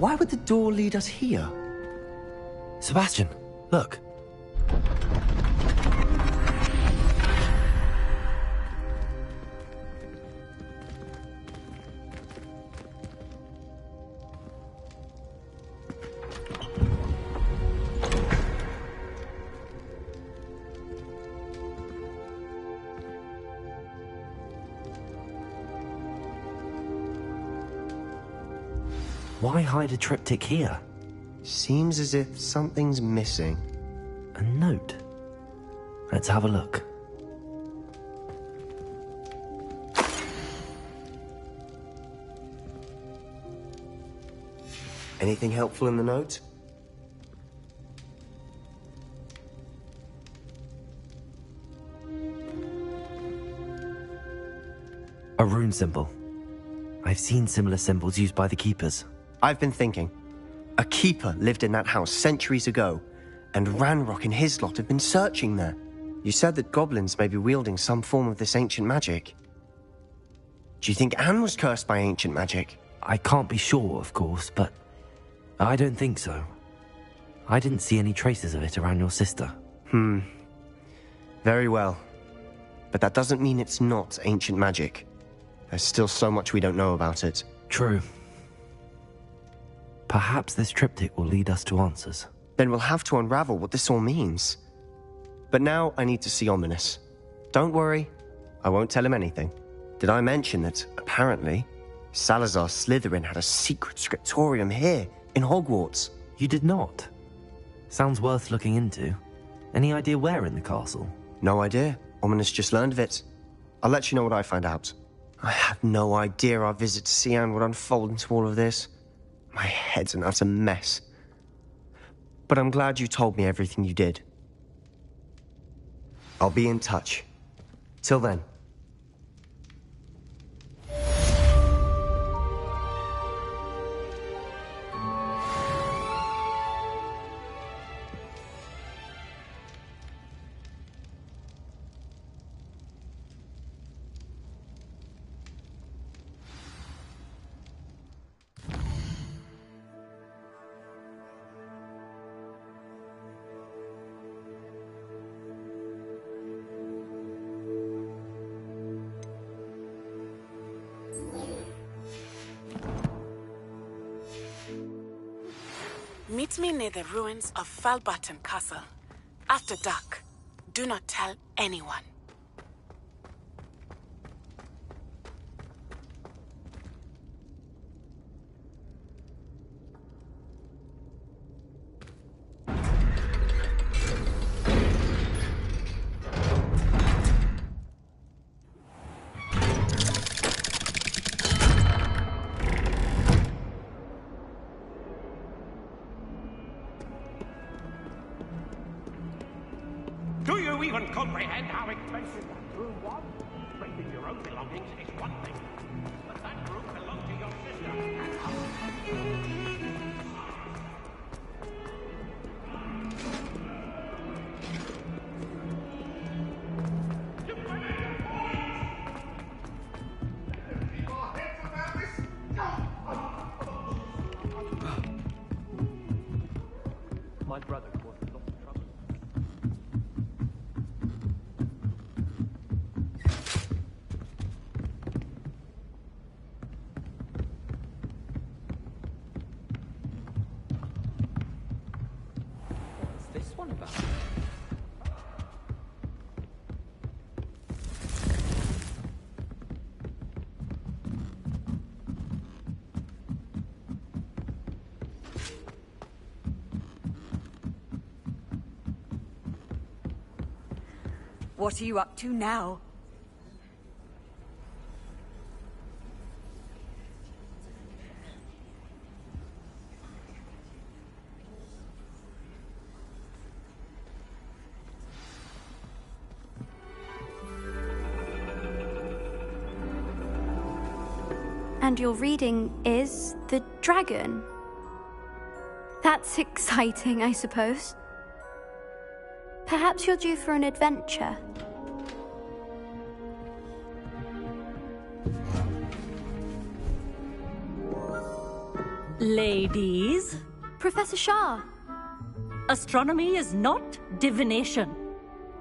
why would the door lead us here? Sebastian, look. Why hide a triptych here? Seems as if something's missing. A note. Let's have a look. Anything helpful in the note? A rune symbol. I've seen similar symbols used by the keepers. I've been thinking. A keeper lived in that house centuries ago, and Ranrock and his lot have been searching there. You said that goblins may be wielding some form of this ancient magic. Do you think Anne was cursed by ancient magic? I can't be sure, of course, but I don't think so. I didn't see any traces of it around your sister. Very well. But that doesn't mean it's not ancient magic. There's still so much we don't know about it. True. Perhaps this triptych will lead us to answers. Then we'll have to unravel what this all means. But now I need to see Ominous. Don't worry, I won't tell him anything. Did I mention that, apparently, Salazar Slytherin had a secret scriptorium here, in Hogwarts? You did not? Sounds worth looking into. Any idea where in the castle? No idea. Ominous just learned of it. I'll let you know what I find out. I have no idea our visit to Cian would unfold into all of this. My head's an utter mess. But I'm glad you told me everything you did. I'll be in touch. Till then. Meet me near the ruins of Falbarton Castle. After dark. Do not tell anyone. Do you even comprehend how expensive that room was? Bringing your own belongings is one thing, but that room belonged to your sister. My brother caused a lot of trouble. What's this one about? What are you up to now? And your reading is The Dragon. That's exciting, I suppose. Perhaps you're due for an adventure. Ladies, Professor Shah. astronomy is not divination.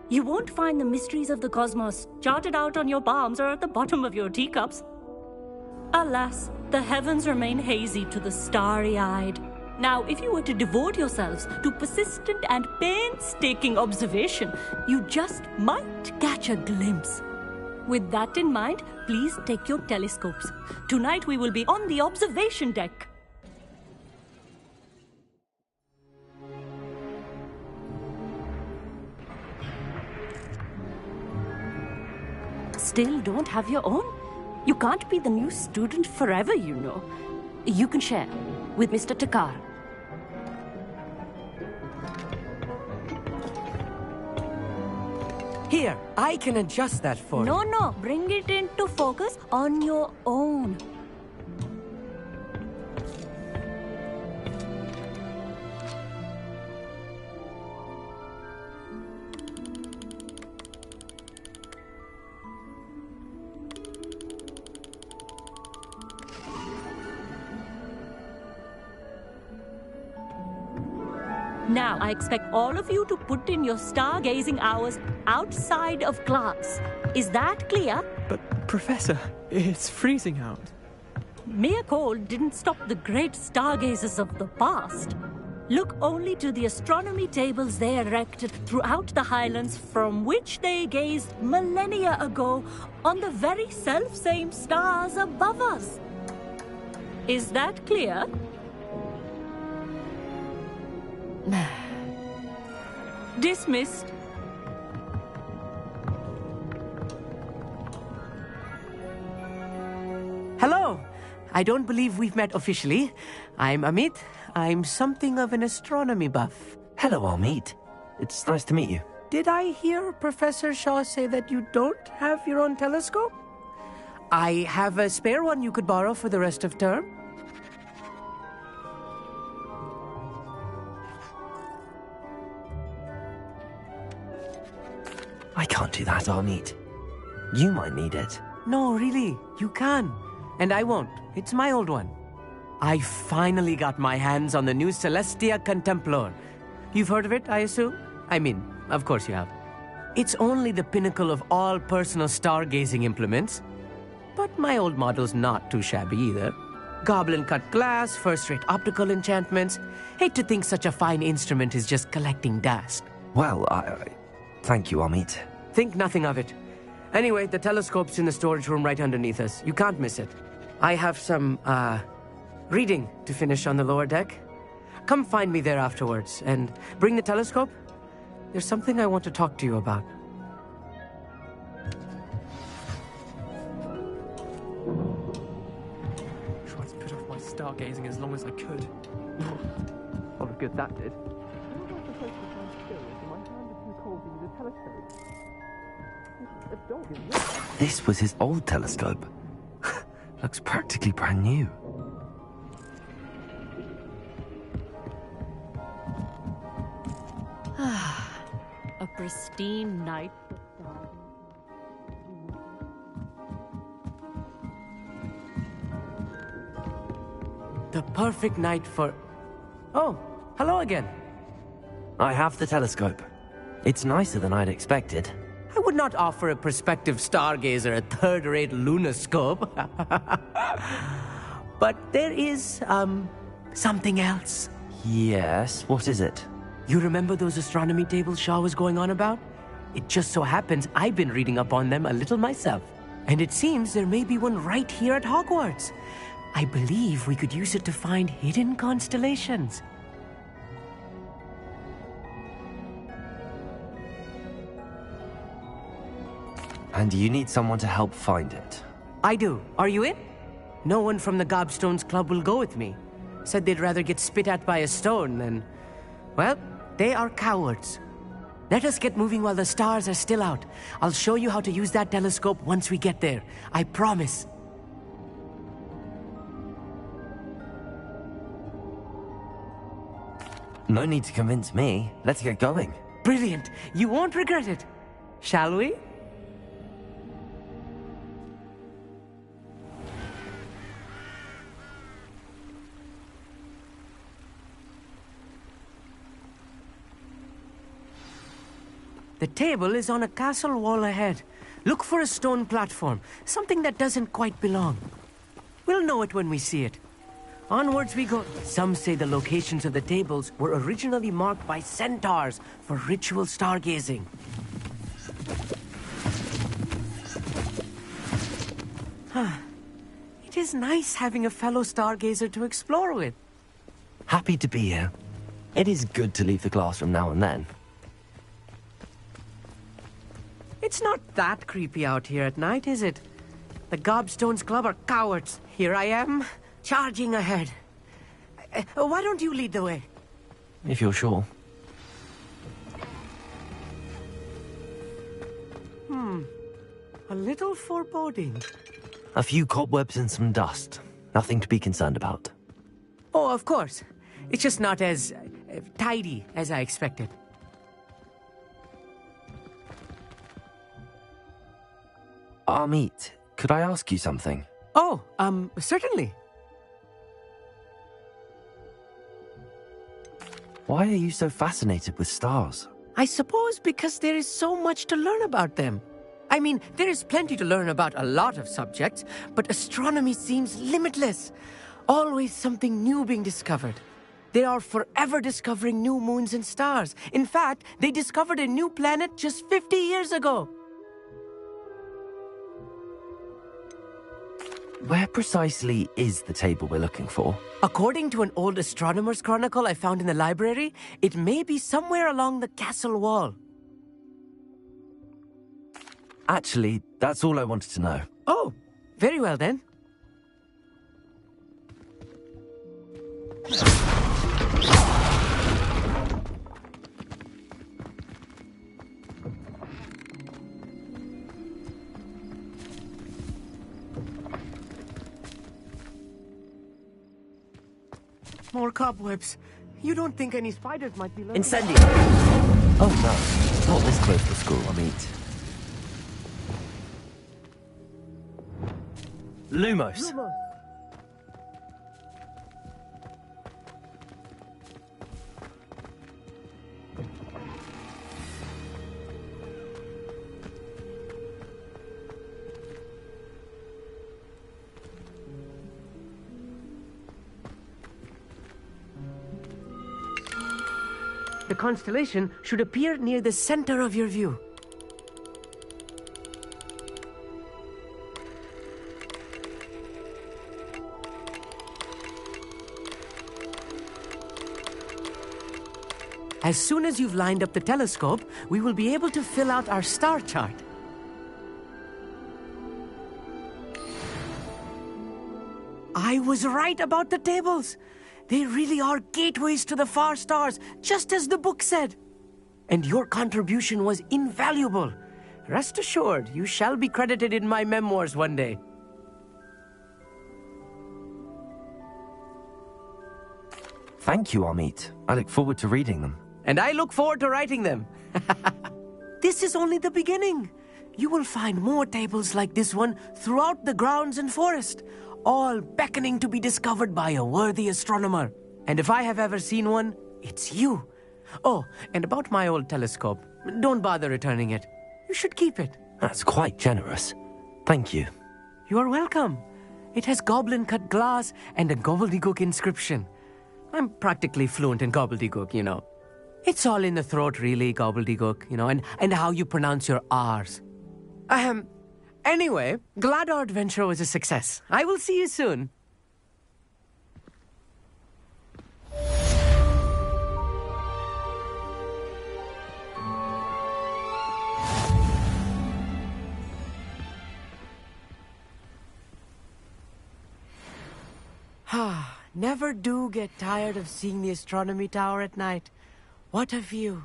You won't find the mysteries of the cosmos charted out on your palms or at the bottom of your teacups. Alas, the heavens remain hazy to the starry-eyed. Now, if you were to devote yourselves to persistent and painstaking observation, you just might catch a glimpse. With that in mind, please take your telescopes. Tonight we will be on the observation deck. Still don't have your own? You can't be the new student forever, you know. You can share with Mr. Takar. Here, I can adjust that for you. No, bring it into focus on your own. Now, I expect all of you to put in your stargazing hours outside of class. Is that clear? But, Professor, it's freezing out. Mere cold didn't stop the great stargazers of the past. Look only to the astronomy tables they erected throughout the highlands from which they gazed millennia ago on the very self-same stars above us. Is that clear? Dismissed. Hello. I don't believe we've met officially. I'm Amit. I'm something of an astronomy buff. Hello, Amit. It's nice to meet you. Did I hear Professor Shaw say that you don't have your own telescope? I have a spare one you could borrow for the rest of term. I can't do that, Amit. You might need it. No, really, you can. And I won't. It's my old one. I finally got my hands on the new Celestia Contemplor. You've heard of it, I assume? I mean, of course you have. It's only the pinnacle of all personal stargazing implements. But my old model's not too shabby either. Goblin-cut glass, first-rate optical enchantments. Hate to think such a fine instrument is just collecting dust. Well, thank you, Amit. Think nothing of it. Anyway, the telescope's in the storage room right underneath us. You can't miss it. I have some, reading to finish on the lower deck. Come find me there afterwards, and bring the telescope. There's something I want to talk to you about. Tried to put off my stargazing as long as I could. What a good that did. This was his old telescope. Looks practically brand new. A pristine night. The perfect night for... Oh, hello again. I have the telescope. It's nicer than I'd expected. I would not offer a prospective stargazer a third-rate lunoscope. But there is, something else. Yes, what is it? You remember those astronomy tables Shaw was going on about? It just so happens I've been reading up on them a little myself. And it seems there may be one right here at Hogwarts. I believe we could use it to find hidden constellations. And you need someone to help find it. I do. Are you in? No one from the Gobstones Club will go with me. Said they'd rather get spit at by a stone than... Well, they are cowards. Let us get moving while the stars are still out. I'll show you how to use that telescope once we get there. I promise. No need to convince me. Let's get going. Brilliant. You won't regret it. Shall we? The table is on a castle wall ahead. Look for a stone platform, something that doesn't quite belong. We'll know it when we see it. Onwards we go. Some say the locations of the tables were originally marked by centaurs for ritual stargazing. It is nice having a fellow stargazer to explore with. Happy to be here. It is good to leave the classroom now and then. It's not that creepy out here at night, is it? The Gobstones Club are cowards. Here I am, charging ahead. Why don't you lead the way? If you're sure. A little foreboding. A few cobwebs and some dust. Nothing to be concerned about. Oh, of course. It's just not as tidy as I expected. Amit, could I ask you something? Oh, certainly. Why are you so fascinated with stars? I suppose because there is so much to learn about them. I mean, there is plenty to learn about a lot of subjects, but astronomy seems limitless. Always something new being discovered. They are forever discovering new moons and stars. In fact, they discovered a new planet just 50 years ago. Where precisely is the table we're looking for? According to an old astronomer's chronicle I found in the library, it may be somewhere along the castle wall. Actually, that's all I wanted to know. Oh, very well then. More cobwebs. You don't think any spiders might be lurking? Incendio! Oh no, not this close to school, Amit. Lumos! The constellation should appear near the center of your view. As soon as you've lined up the telescope, we will be able to fill out our star chart. I was right about the tables. They really are gateways to the far stars, just as the book said. And your contribution was invaluable. Rest assured, you shall be credited in my memoirs one day. Thank you, Amit. I look forward to reading them. And I look forward to writing them. This is only the beginning. You will find more tables like this one throughout the grounds and forest, all beckoning to be discovered by a worthy astronomer. And if I have ever seen one, it's you. Oh, and about my old telescope, don't bother returning it. You should keep it. That's quite generous. Thank you. You are welcome. It has goblin-cut glass and a gobbledygook inscription. I'm practically fluent in gobbledygook, you know. It's all in the throat, really, gobbledygook, you know, and how you pronounce your R's. Anyway, glad our adventure was a success. I will see you soon. Never do get tired of seeing the astronomy tower at night. What a view.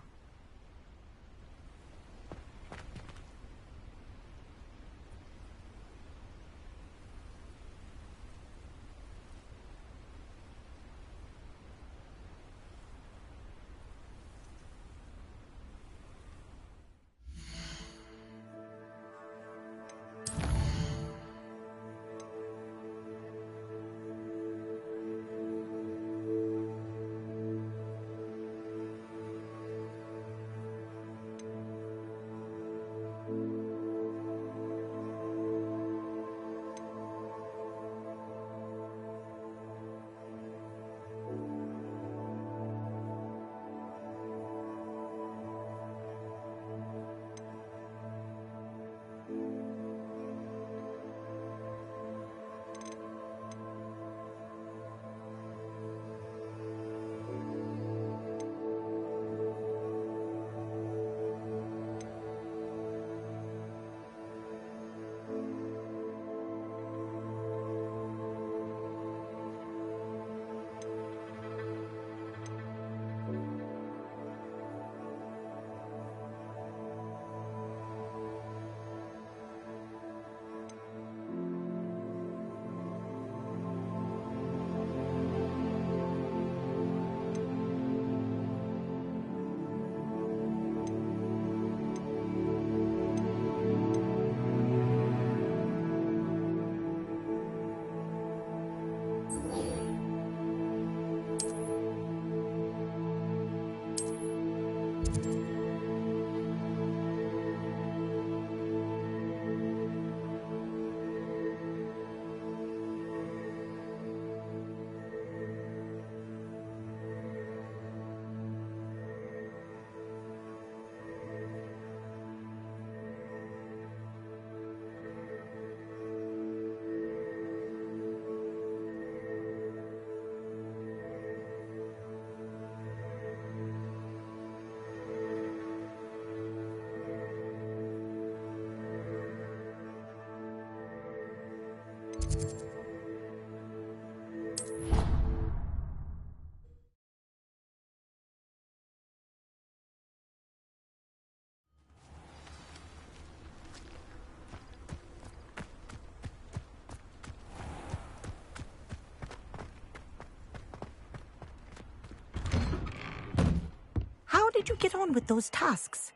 did you get on with those tasks?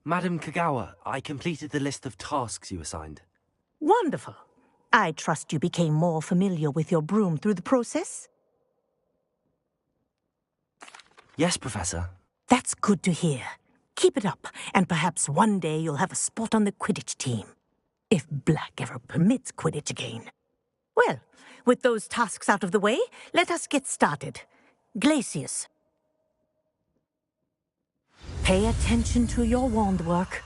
Madam Kagawa, I completed the list of tasks you assigned. Wonderful. I trust you became more familiar with your broom through the process? Yes, Professor. That's good to hear. Keep it up, and perhaps one day you'll have a spot on the Quidditch team. If Black ever permits Quidditch again. Well, with those tasks out of the way, let us get started. Glacius. Pay attention to your wand work.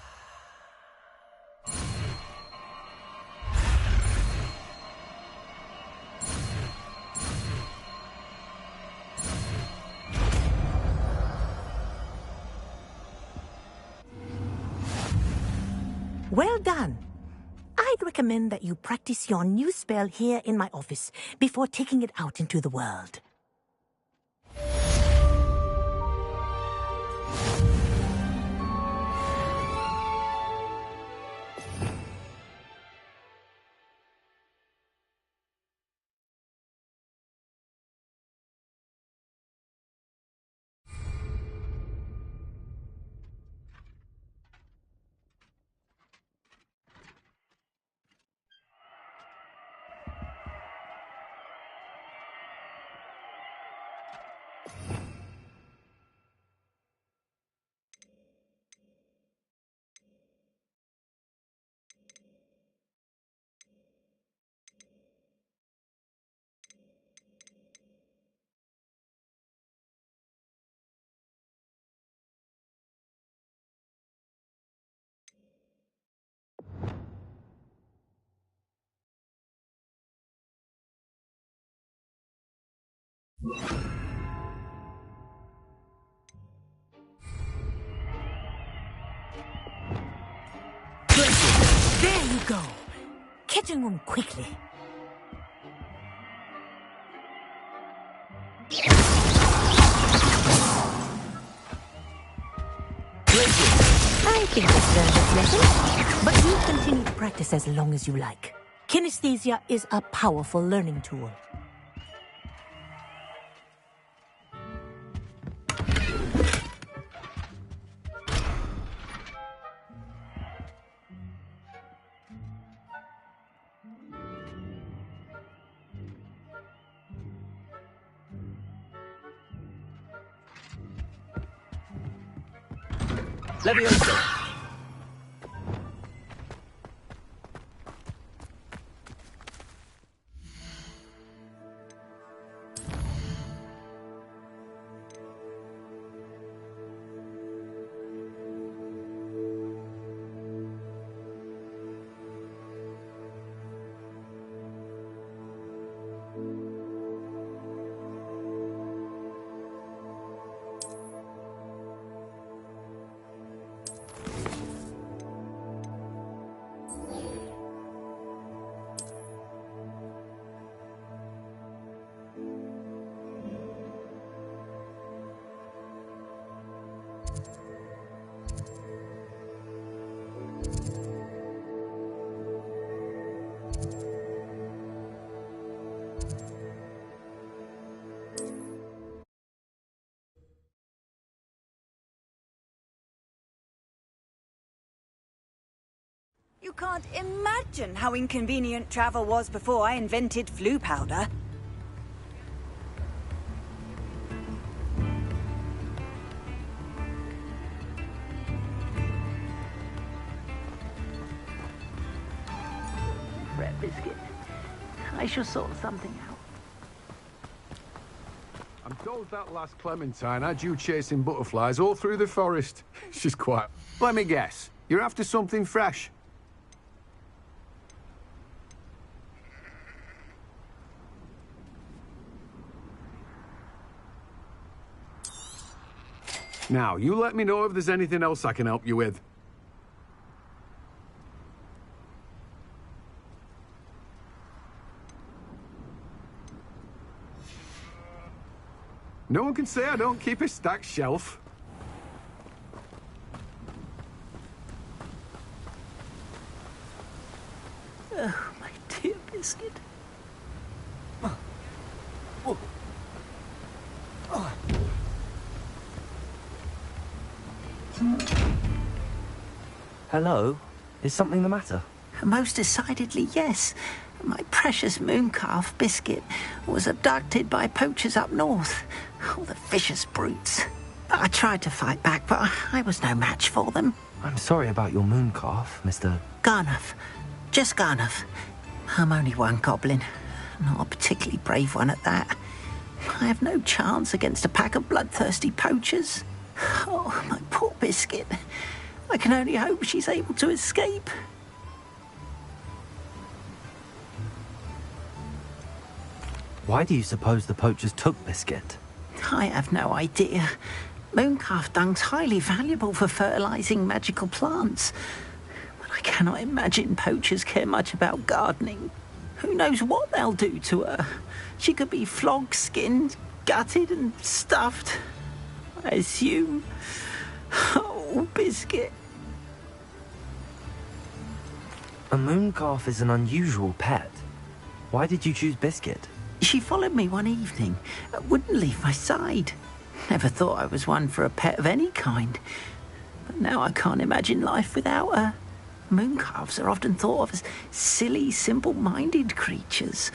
Well done. I'd recommend that you practice your new spell here in my office before taking it out into the world. There you go. Catching them quickly. I think it's learned its lesson, but you continue to practice as long as you like. Kinesthesia is a powerful learning tool. Leviosa! You can't imagine how inconvenient travel was before I invented flu powder. Bread biscuit. I shall sort something out. I'm told that last Clementine had you chasing butterflies all through the forest. She's quiet. Let me guess. You're after something fresh. Now, you let me know if there's anything else I can help you with. No one can say I don't keep a stacked shelf. Oh, my dear Biscuit. Hello? Is something the matter? Most decidedly, yes. My precious mooncalf, Biscuit, was abducted by poachers up north. Oh, the vicious brutes. I tried to fight back, but I was no match for them. I'm sorry about your mooncalf, Mr. Garnuff. Just Garnuff. I'm only one goblin. Not a particularly brave one at that. I have no chance against a pack of bloodthirsty poachers. Oh, my poor Biscuit. I can only hope she's able to escape. Why do you suppose the poachers took Biscuit? I have no idea. Mooncalf dung's highly valuable for fertilizing magical plants. But I cannot imagine poachers care much about gardening. Who knows what they'll do to her? She could be flogged, skinned, gutted and stuffed. I assume. Oh, Biscuit. A mooncalf is an unusual pet. Why did you choose Biscuit? She followed me one evening, wouldn't leave my side. Never thought I was one for a pet of any kind. But now I can't imagine life without her. Mooncalves are often thought of as silly, simple-minded creatures.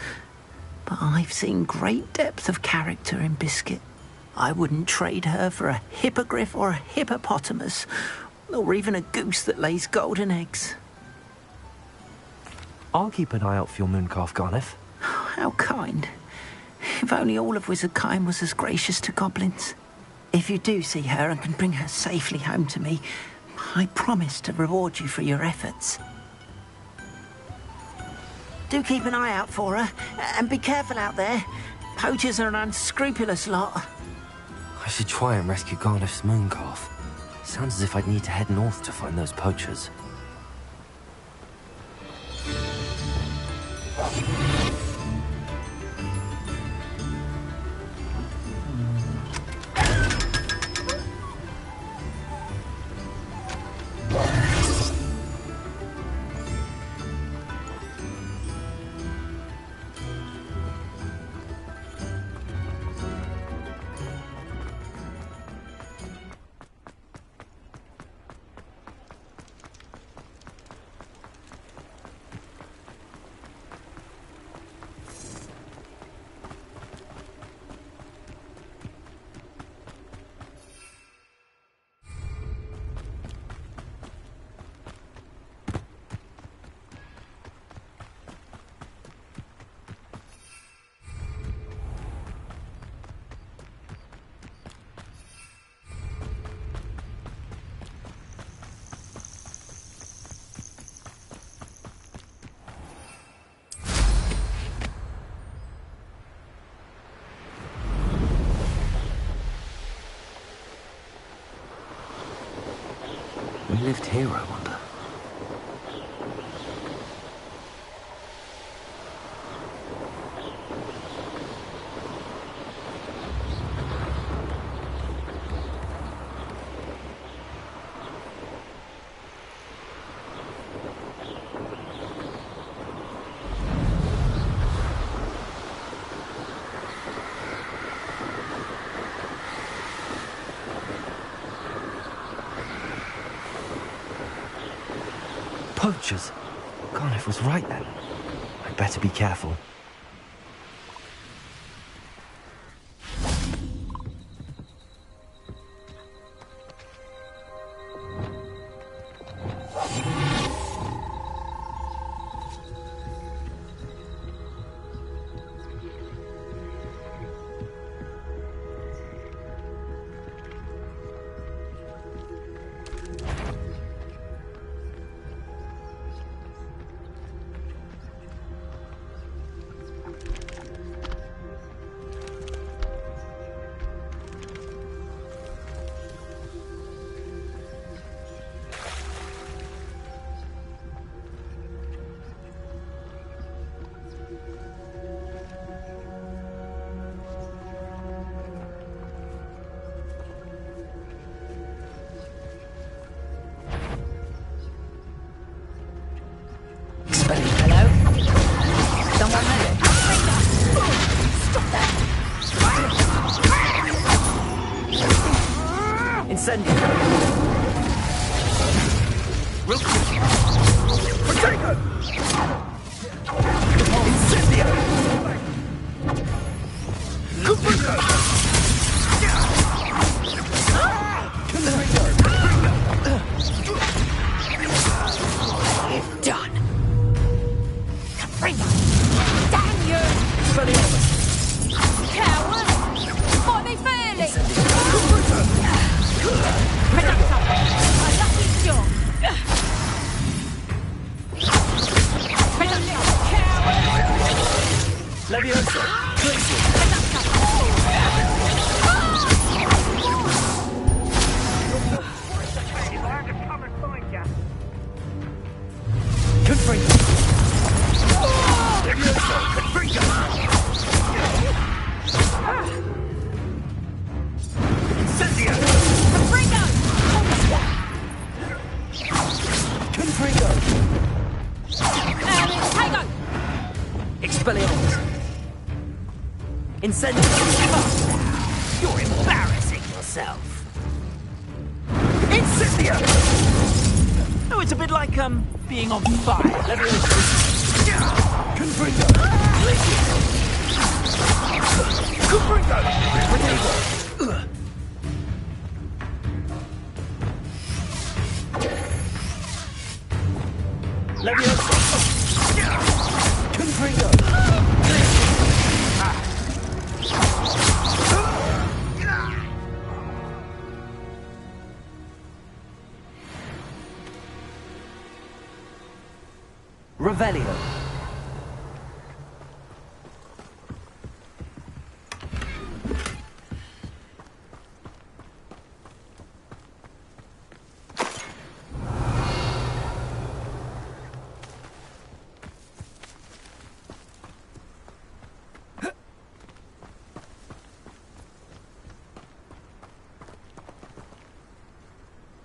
But I've seen great depth of character in Biscuit. I wouldn't trade her for a hippogriff or a hippopotamus, or even a goose that lays golden eggs. I'll keep an eye out for your mooncalf, Garniff. How kind. If only all of Wizardkind was as gracious to goblins. If you do see her and can bring her safely home to me, I promise to reward you for your efforts. Do keep an eye out for her, and be careful out there. Poachers are an unscrupulous lot. I should try and rescue Garniff's mooncalf. Sounds as if I'd need to head north to find those poachers. We lived here, I wonder. Poachers! Garniff was right then. I'd better be careful. Incendio! Potato! Incendio! You're done. Caprino! Damn you! Coward! What are they failing? A lucky shot! Leviosa! Confringo! Leviosa! Confringo! Incendio! Confringo! Expelliarmus! Incendio! You're embarrassing yourself! Incendio! Oh, it's a bit like, being on fire. Leviosa! Confringo! Confringo! Potato! Leviosa! Confringo! Revelio.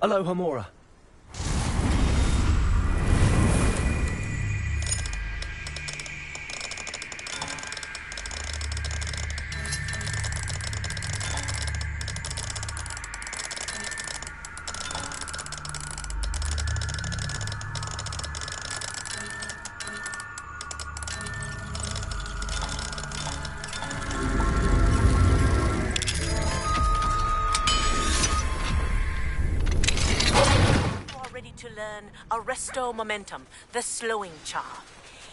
Aloha Mora. Learn Arresto Momentum, the slowing charm.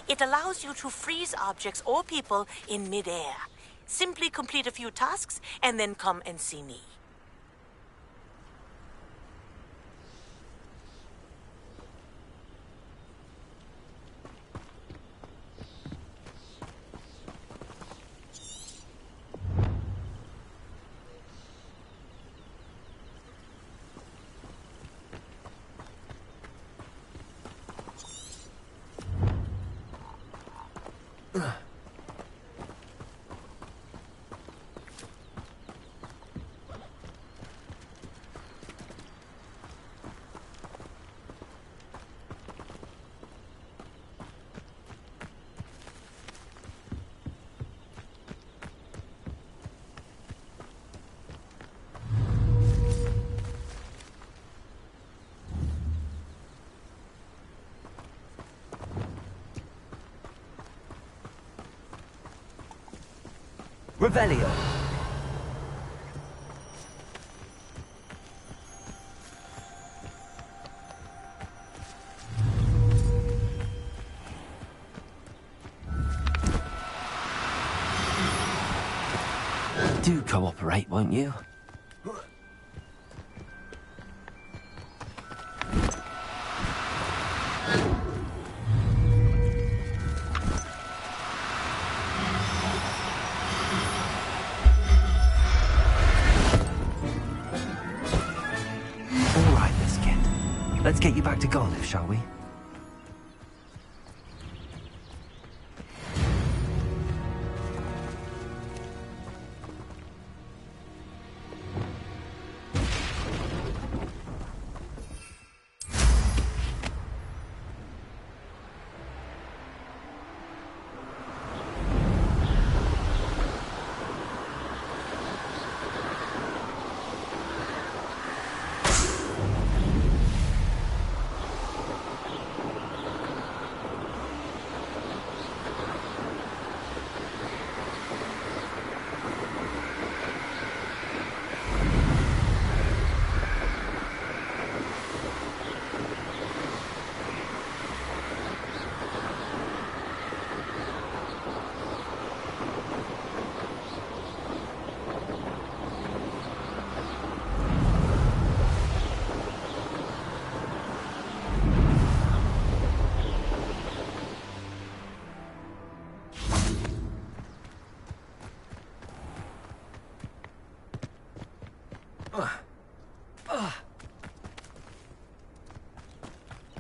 It allows you to freeze objects or people in mid-air. Simply complete a few tasks and then come and see me. Revelio. Do cooperate, won't you? Let's get you back to Garliff, shall we?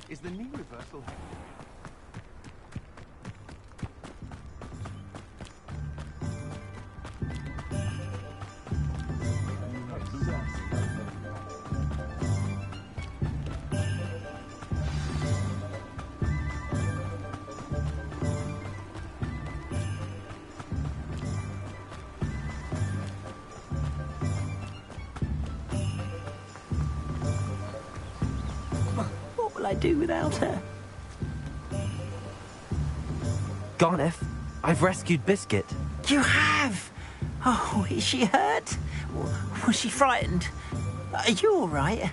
Is the knee reversal? What will I do without her? Garneth, I've rescued Biscuit. You have? Oh, is she hurt? Was she frightened? Are you all right?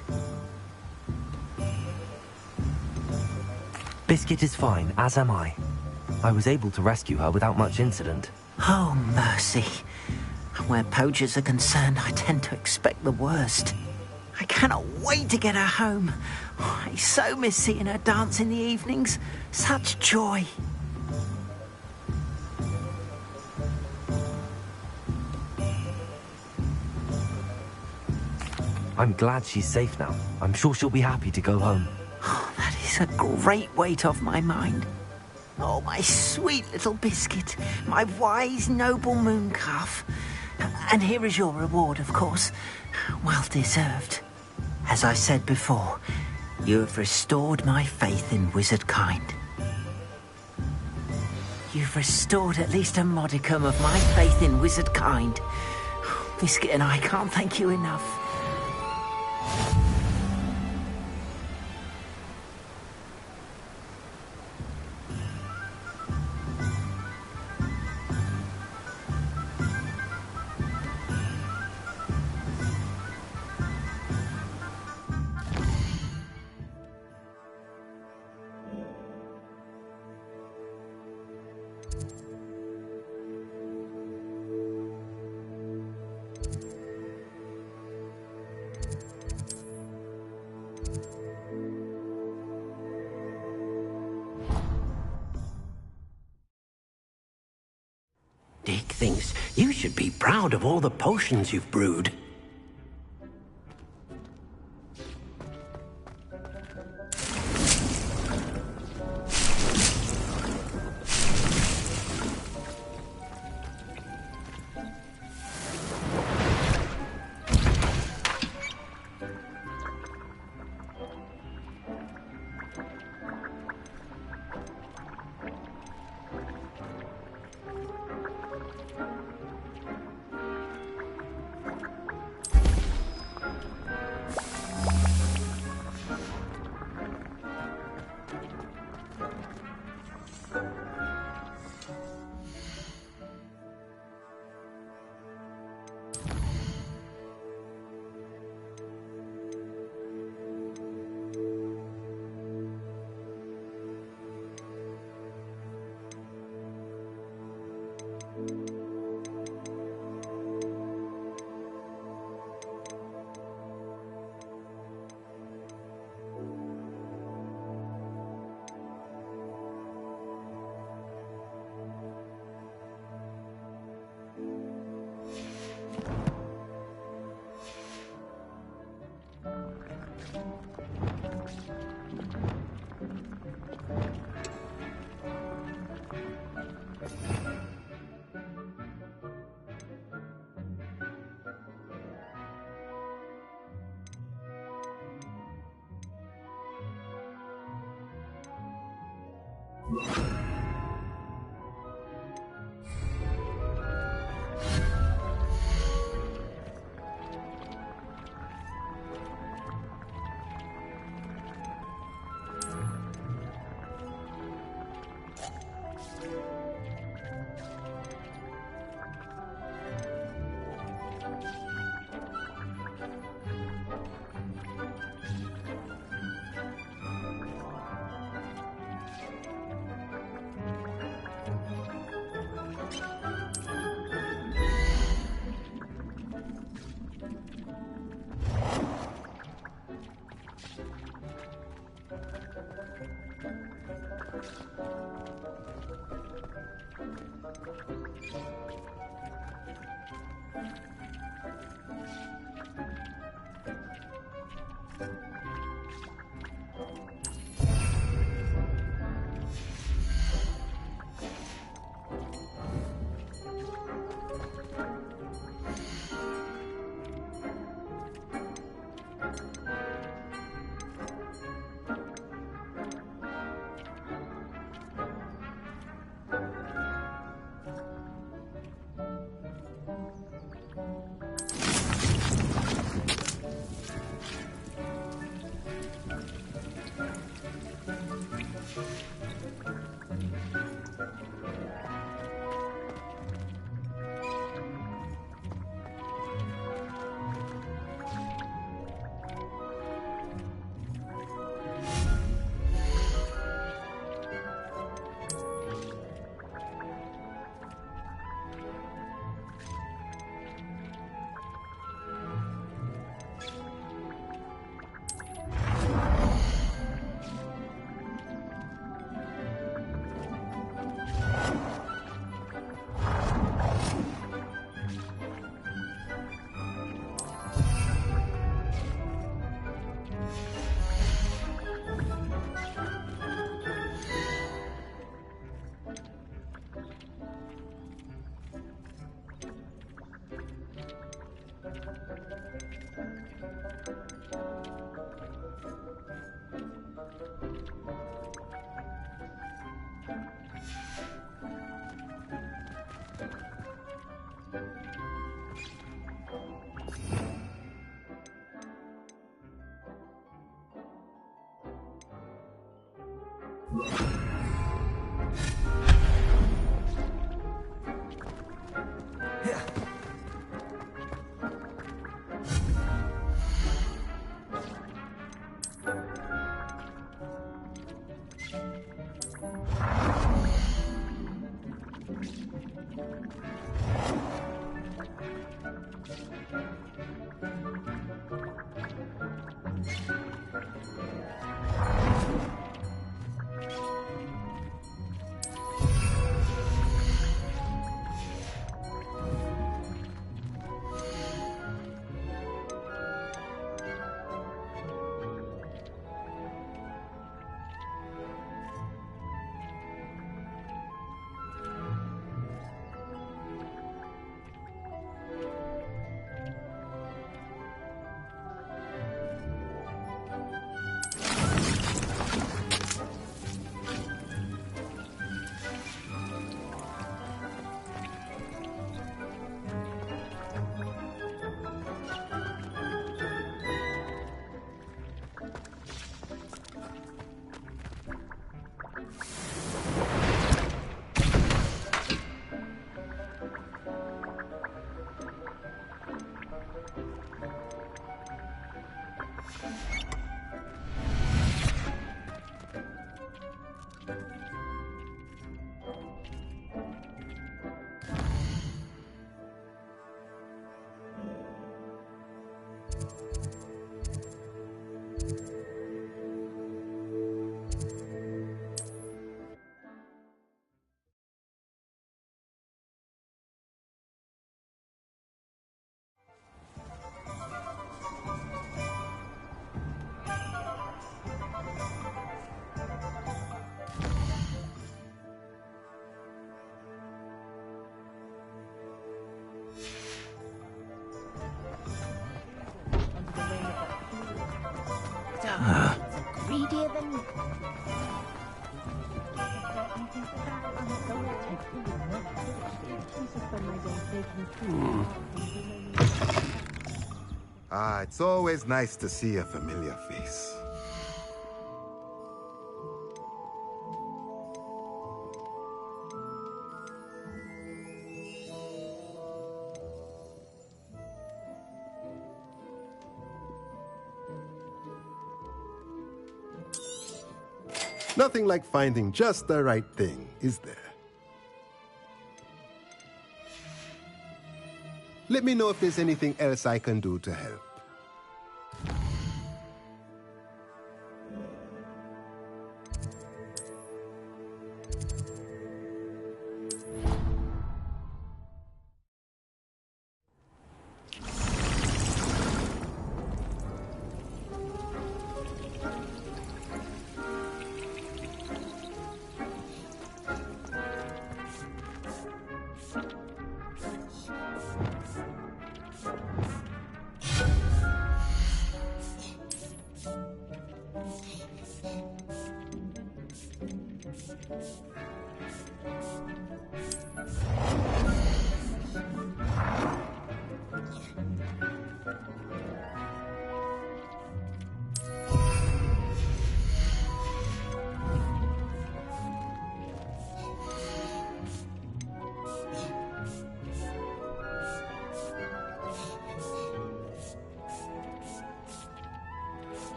Biscuit is fine, as am I. I was able to rescue her without much incident. Oh, mercy. Where poachers are concerned, I tend to expect the worst. I cannot wait to get her home. I so miss seeing her dance in the evenings. Such joy. I'm glad she's safe now. I'm sure she'll be happy to go home. Oh, that is a great weight off my mind. Oh, my sweet little Biscuit, my wise, noble moon calf. And here is your reward, of course. Well deserved. As I said before, you have restored my faith in wizard kind. You've restored at least a modicum of my faith in wizard kind. Biscuit and I can't thank you enough. Dick thinks you should be proud of all the potions you've brewed. Greedier than... Ah, it's always nice to see a familiar face. Nothing like finding just the right thing, is there? Let me know if there's anything else I can do to help.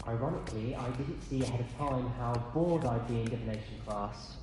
Ironically, I didn't see ahead of time how bored I'd be in divination class.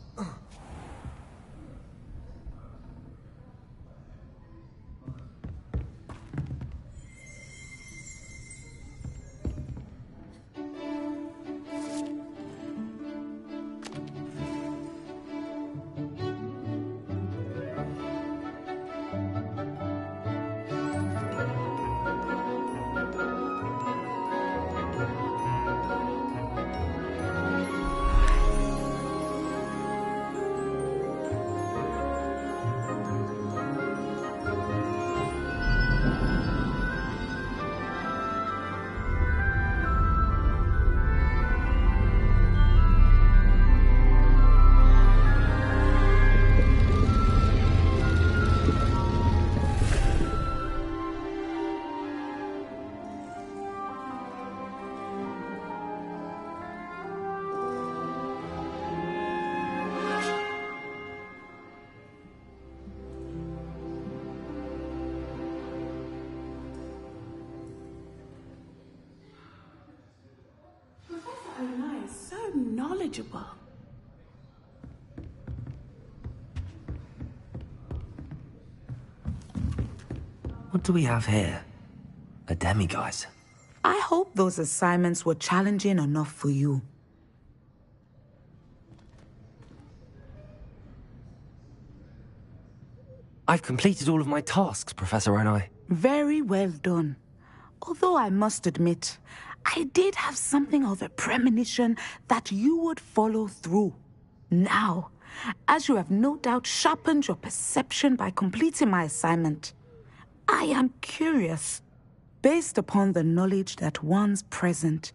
knowledgeable. What do we have here? A demiguise. I hope those assignments were challenging enough for you. I've completed all of my tasks, Professor Onai. Very well done. Although I must admit, I did have something of a premonition that you would follow through. Now, as you have no doubt sharpened your perception by completing my assignment, I am curious, based upon the knowledge that one's present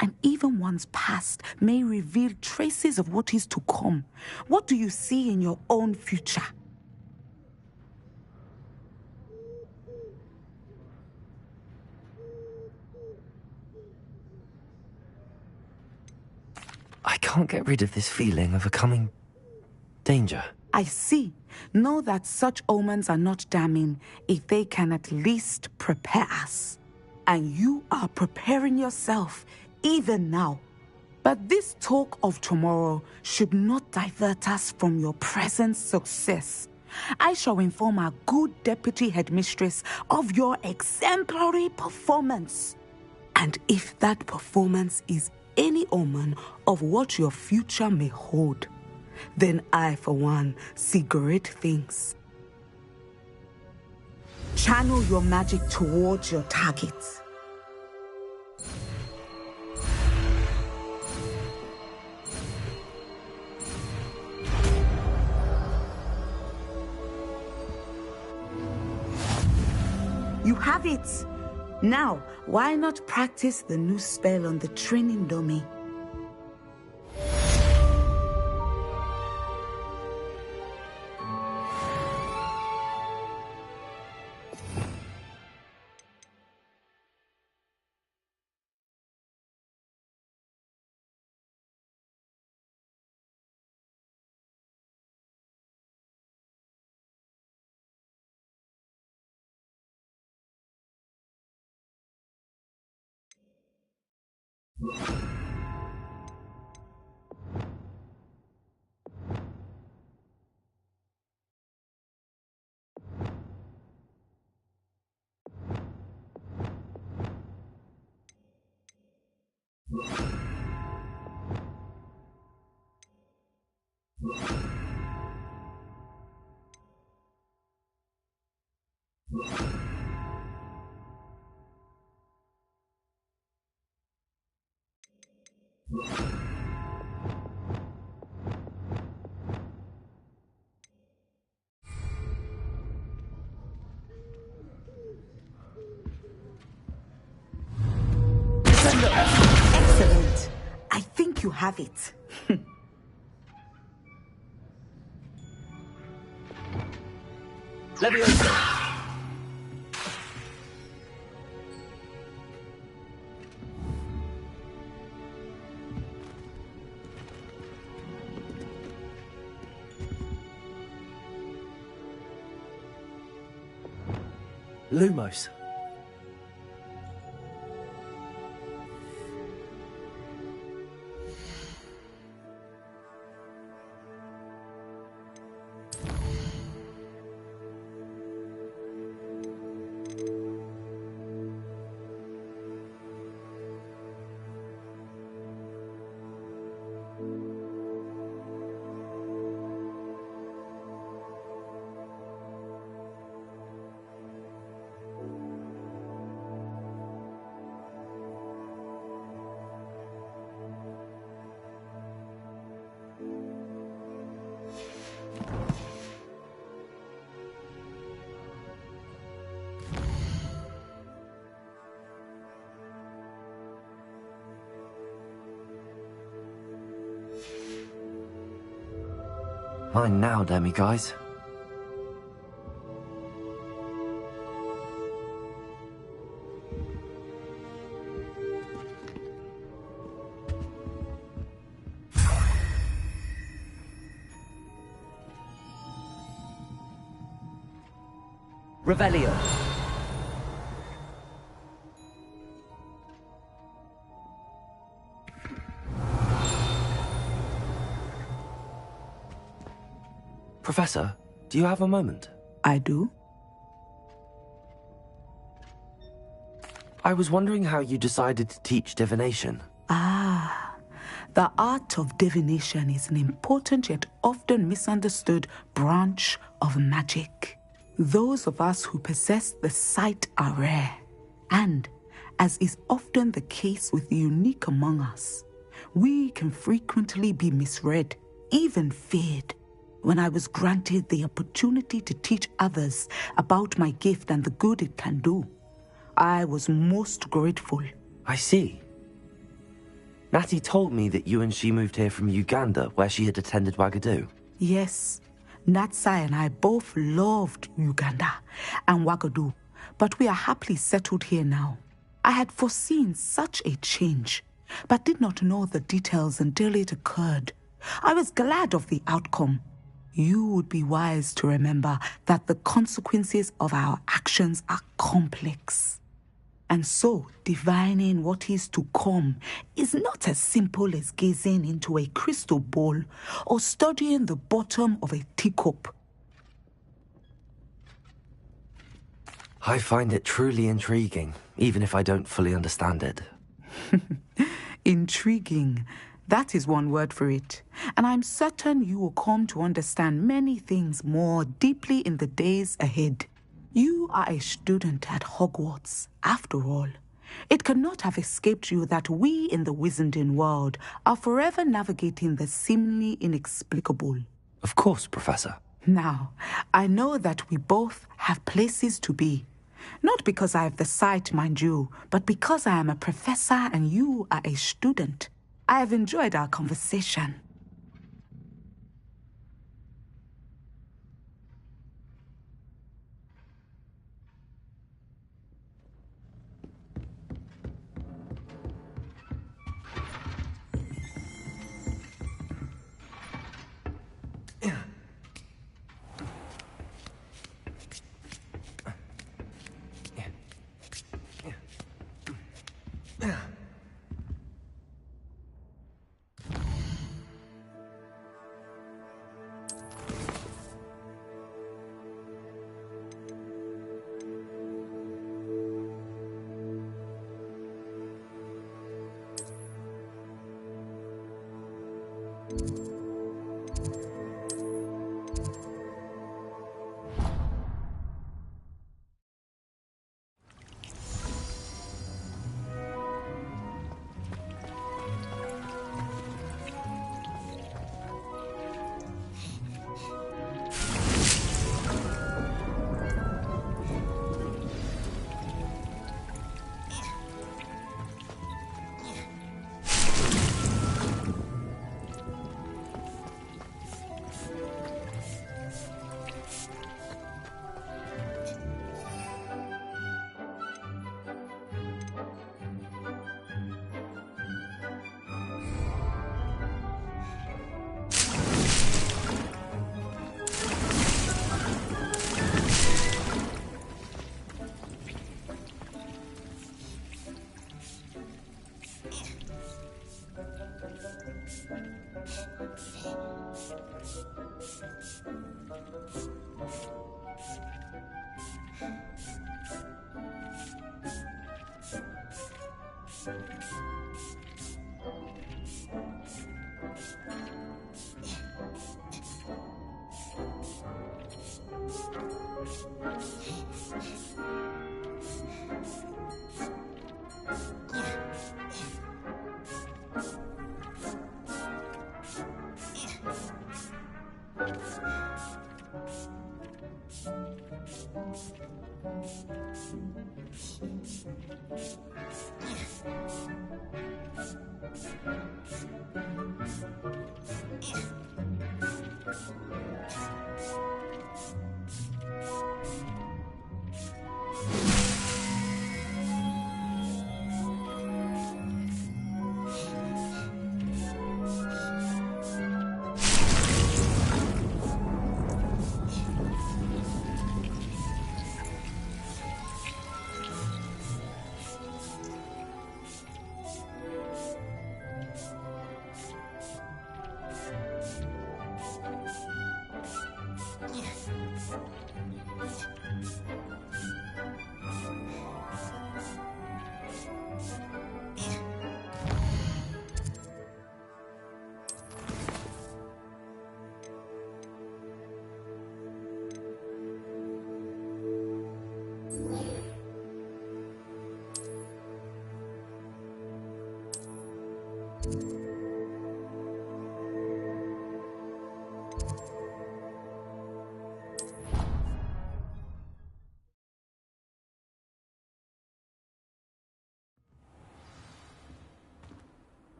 and even one's past may reveal traces of what is to come. What do you see in your own future? I can't get rid of this feeling of a coming danger. I see. Know that such omens are not damning if they can at least prepare us. And you are preparing yourself, even now. But this talk of tomorrow should not divert us from your present success. I shall inform our good deputy headmistress of your exemplary performance. And if that performance is any omen of what your future may hold, then I, for one, see great things. Channel your magic towards your targets. You have it! Now, why not practice the new spell on the training dummy? Excellent. I think you have it. Leviosa! Lumos. Mine now, demiguise. Revelio. Professor, do you have a moment? I do. I was wondering how you decided to teach divination. The art of divination is an important yet often misunderstood branch of magic. Those of us who possess the sight are rare, and, as is often the case with the unique among us, we can frequently be misread, even feared. When I was granted the opportunity to teach others about my gift and the good it can do, I was most grateful. I see. Natty told me that you and she moved here from Uganda, where she had attended Wagadu. Yes, Natsai and I both loved Uganda and Wagadu, but we are happily settled here now. I had foreseen such a change, but did not know the details until it occurred. I was glad of the outcome. You would be wise to remember that the consequences of our actions are complex. And so, divining what is to come is not as simple as gazing into a crystal ball or studying the bottom of a teacup. I find it truly intriguing, even if I don't fully understand it. Intriguing. That is one word for it. And I'm certain you will come to understand many things more deeply in the days ahead. You are a student at Hogwarts, after all. It cannot have escaped you that we in the Wizarding world are forever navigating the seemingly inexplicable. Of course, Professor. Now, I know that we both have places to be. Not because I have the sight, mind you, but because I am a professor and you are a student. I have enjoyed our conversation.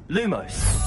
Lumos!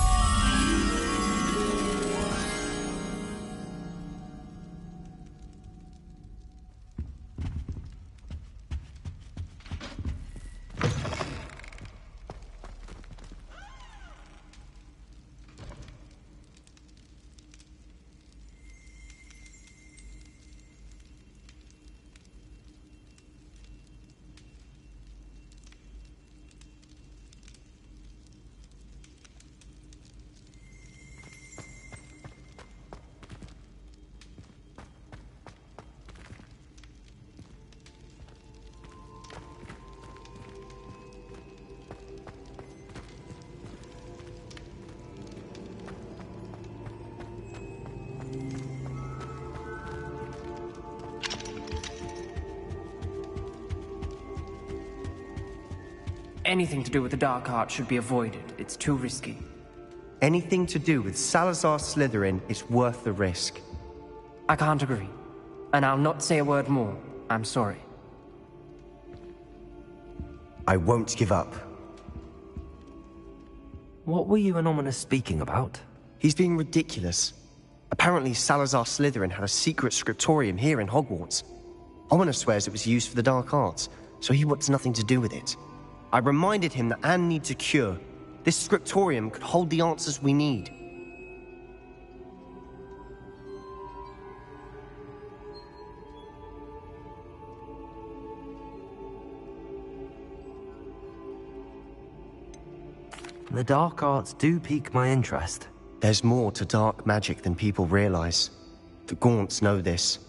Anything to do with the dark art should be avoided. It's too risky. Anything to do with Salazar Slytherin is worth the risk. I can't agree. And I'll not say a word more. I'm sorry. I won't give up. What were you and Ominous speaking about? He's being ridiculous. Apparently Salazar Slytherin had a secret scriptorium here in Hogwarts. Ominous swears it was used for the dark arts, so he wants nothing to do with it. I reminded him that Anne needs a cure. This scriptorium could hold the answers we need. The dark arts do pique my interest. There's more to dark magic than people realize. The Gaunts know this.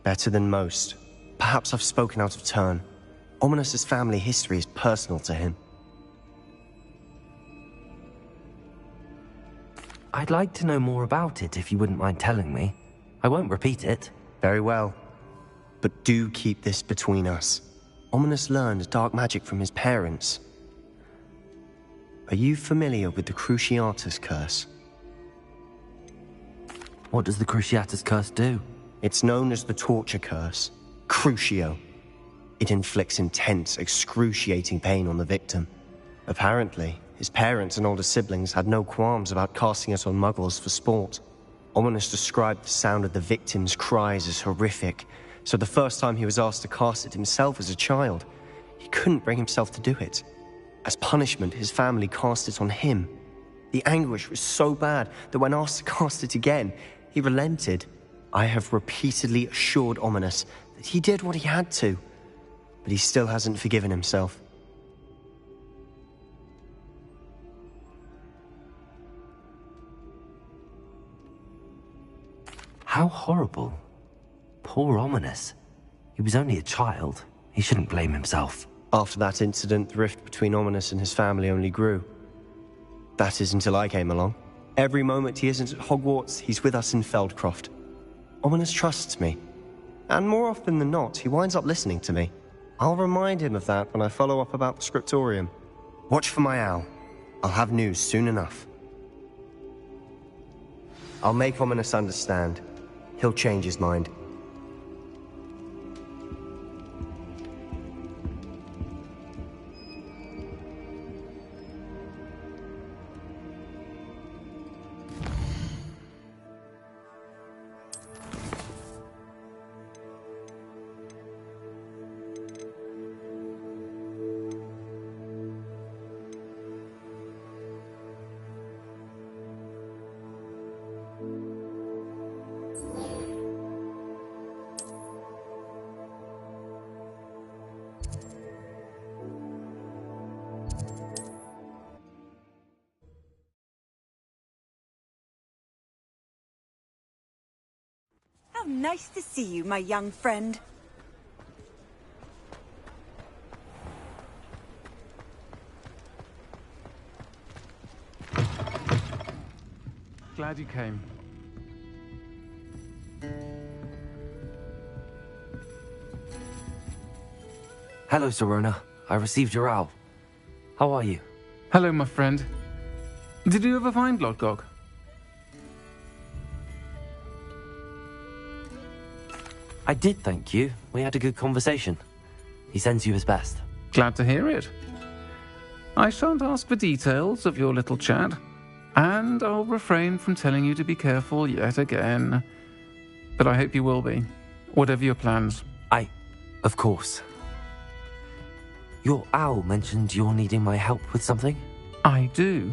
Better than most. Perhaps I've spoken out of turn. Ominous's family history is personal to him. I'd like to know more about it if you wouldn't mind telling me. I won't repeat it. Very well. But do keep this between us. Ominous learned dark magic from his parents. Are you familiar with the Cruciatus Curse? What does the Cruciatus Curse do? It's known as the Torture Curse. Crucio. It inflicts intense, excruciating pain on the victim. Apparently, his parents and older siblings had no qualms about casting it on muggles for sport. Ominous described the sound of the victim's cries as horrific, so the first time he was asked to cast it himself as a child, he couldn't bring himself to do it. As punishment, his family cast it on him. The anguish was so bad that when asked to cast it again, he relented. I have repeatedly assured Ominous that he did what he had to, but he still hasn't forgiven himself. How horrible. Poor Ominous. He was only a child. He shouldn't blame himself. After that incident, the rift between Ominous and his family only grew. That is until I came along. Every moment he isn't at Hogwarts, he's with us in Feldcroft. Ominous trusts me. And more often than not, he winds up listening to me. I'll remind him of that when I follow up about the scriptorium. Watch for my owl. I'll have news soon enough. I'll make Ominous understand. He'll change his mind. How nice to see you, my young friend. Glad you came. Hello, Serona. I received your owl. How are you? Hello, my friend. Did you ever find I did, thank you. We had a good conversation. He sends you his best. Glad to hear it. I shan't ask for details of your little chat, and I'll refrain from telling you to be careful yet again. But I hope you will be, whatever your plans. Of course. Your owl mentioned you're needing my help with something? I do.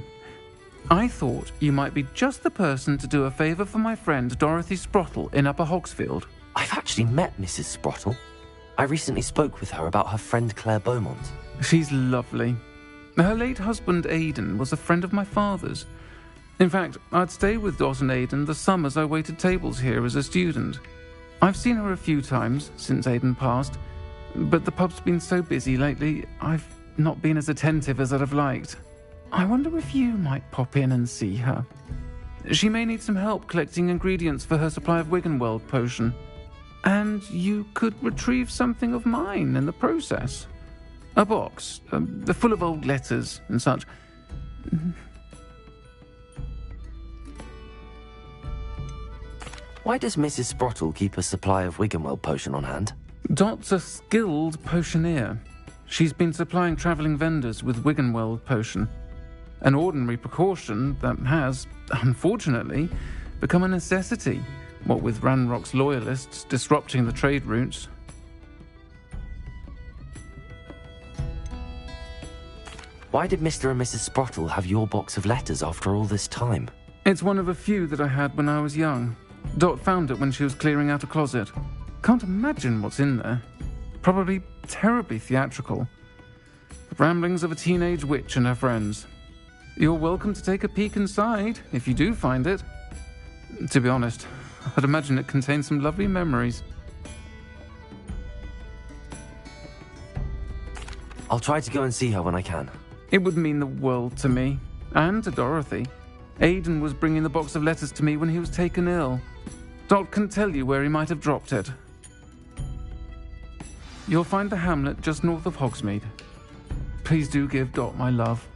I thought you might be just the person to do a favour for my friend Dorothy Sprottle in Upper Hogsfield. I've actually met Mrs. Sprottle. I recently spoke with her about her friend Claire Beaumont. She's lovely. Her late husband Aidan was a friend of my father's. In fact, I'd stay with Dot and Aidan the summers I waited tables here as a student. I've seen her a few times since Aidan passed, but the pub's been so busy lately, I've not been as attentive as I'd have liked. I wonder if you might pop in and see her. She may need some help collecting ingredients for her supply of Wiggenweld potion. And you could retrieve something of mine in the process. A box, full of old letters and such. Why does Mrs. Sprottle keep a supply of Wiggenweld potion on hand? Dot's a skilled potioneer. She's been supplying travelling vendors with Wiggenweld potion. An ordinary precaution that has, unfortunately, become a necessity, what with Ranrock's loyalists disrupting the trade routes. Why did Mr. and Mrs. Sprottle have your box of letters after all this time? It's one of a few that I had when I was young. Dot found it when she was clearing out a closet. Can't imagine what's in there. Probably terribly theatrical. The ramblings of a teenage witch and her friends. You're welcome to take a peek inside, if you do find it. To be honest, I'd imagine it contains some lovely memories. I'll try to go and see her when I can. It would mean the world to me, and to Dorothy. Aidan was bringing the box of letters to me when he was taken ill. Dot can tell you where he might have dropped it. You'll find the hamlet just north of Hogsmeade. Please do give Dot my love.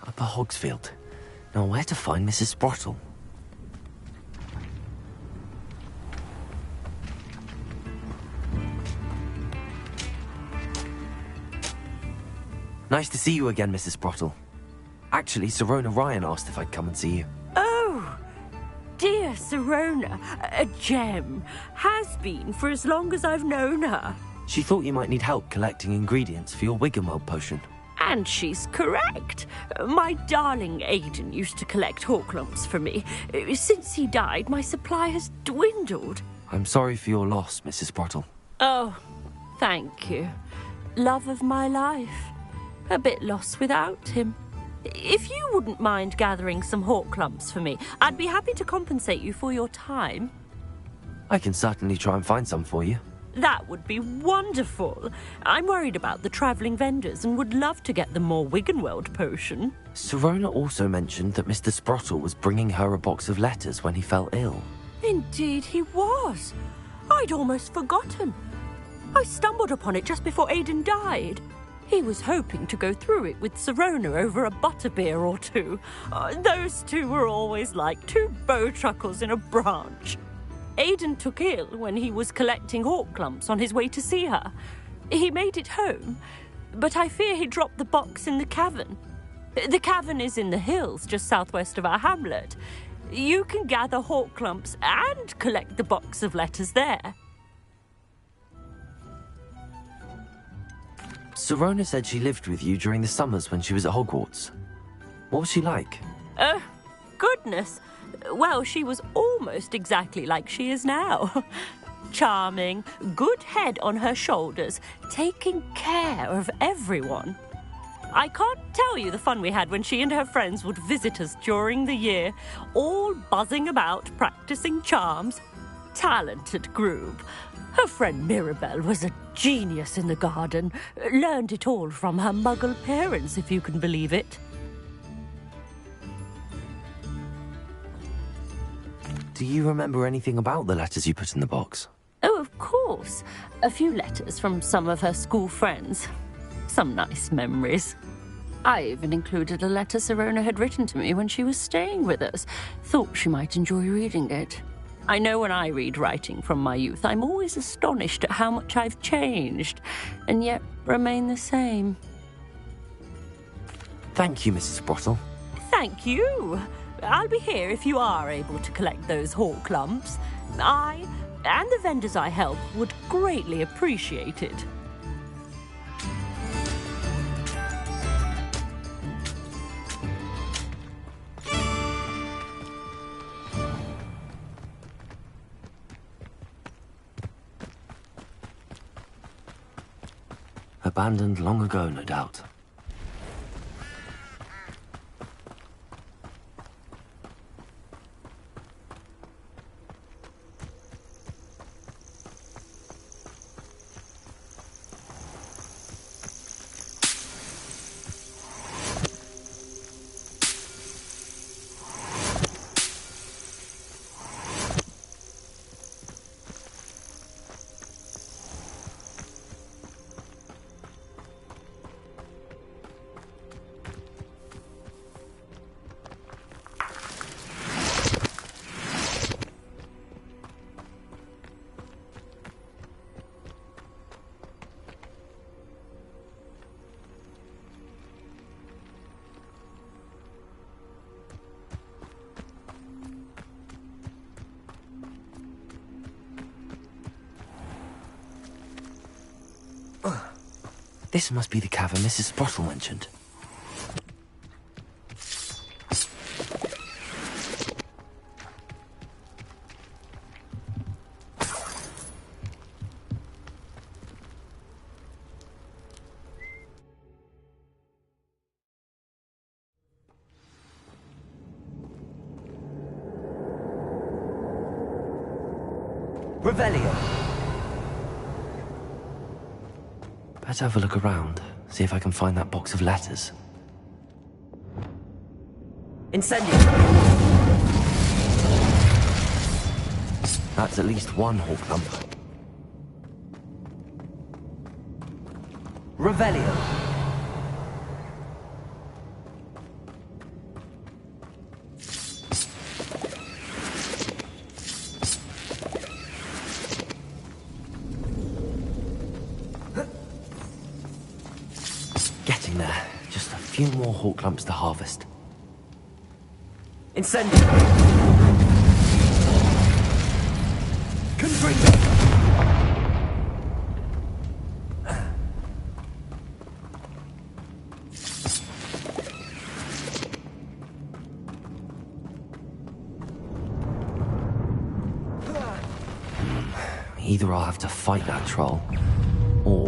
Upper Hogsfield. Now where to find Mrs. Sprottle? Nice to see you again, Mrs. Sprottle. Actually, Sirona Ryan asked if I'd come and see you. Oh, dear Sirona, a gem. Has been for as long as I've known her. She thought you might need help collecting ingredients for your Wiggenweld potion. And she's correct. My darling Aidan used to collect Horklumps for me. Since he died, my supply has dwindled. I'm sorry for your loss, Mrs. Sprottle. Oh, thank you. Love of my life. A bit lost without him. If you wouldn't mind gathering some Horklumps for me, I'd be happy to compensate you for your time. I can certainly try and find some for you. That would be wonderful. I'm worried about the travelling vendors and would love to get them more Wiggenweld potion. Sirona also mentioned that Mr. Sprottle was bringing her a box of letters when he fell ill. Indeed he was. I'd almost forgotten. I stumbled upon it just before Aidan died. He was hoping to go through it with Sirona over a butterbeer or two. Those two were always like two bowtruckles in a branch. Aidan took ill when he was collecting Horklumps on his way to see her. He made it home, but I fear he dropped the box in the cavern. The cavern is in the hills just southwest of our hamlet. You can gather hawk clumps and collect the box of letters there. Sirona said she lived with you during the summers when she was at Hogwarts. What was she like? Goodness. Well, she was almost exactly like she is now. Charming, good head on her shoulders, taking care of everyone. I can't tell you the fun we had when she and her friends would visit us during the year, all buzzing about, practicing charms. Talented group. Her friend Mirabelle was a genius in the garden. Learned it all from her muggle parents, if you can believe it. Do you remember anything about the letters you put in the box? Oh, of course. A few letters from some of her school friends. Some nice memories. I even included a letter Sirona had written to me when she was staying with us. Thought she might enjoy reading it. I know when I read writing from my youth, I'm always astonished at how much I've changed, and yet remain the same. Thank you, Mrs. Sprottle. Thank you. I'll be here if you are able to collect those hawk clumps. I, and the vendors I help, would greatly appreciate it. Abandoned long ago, no doubt. This must be the cavern Mrs. Sprottle mentioned. Revelio! Better have a look around, see if I can find that box of letters. Incendio! That's at least one hawk clump. Revelio! Getting there. Just a few more hawk clumps to harvest. Incendio! Confringo! Either I'll have to fight that troll, or...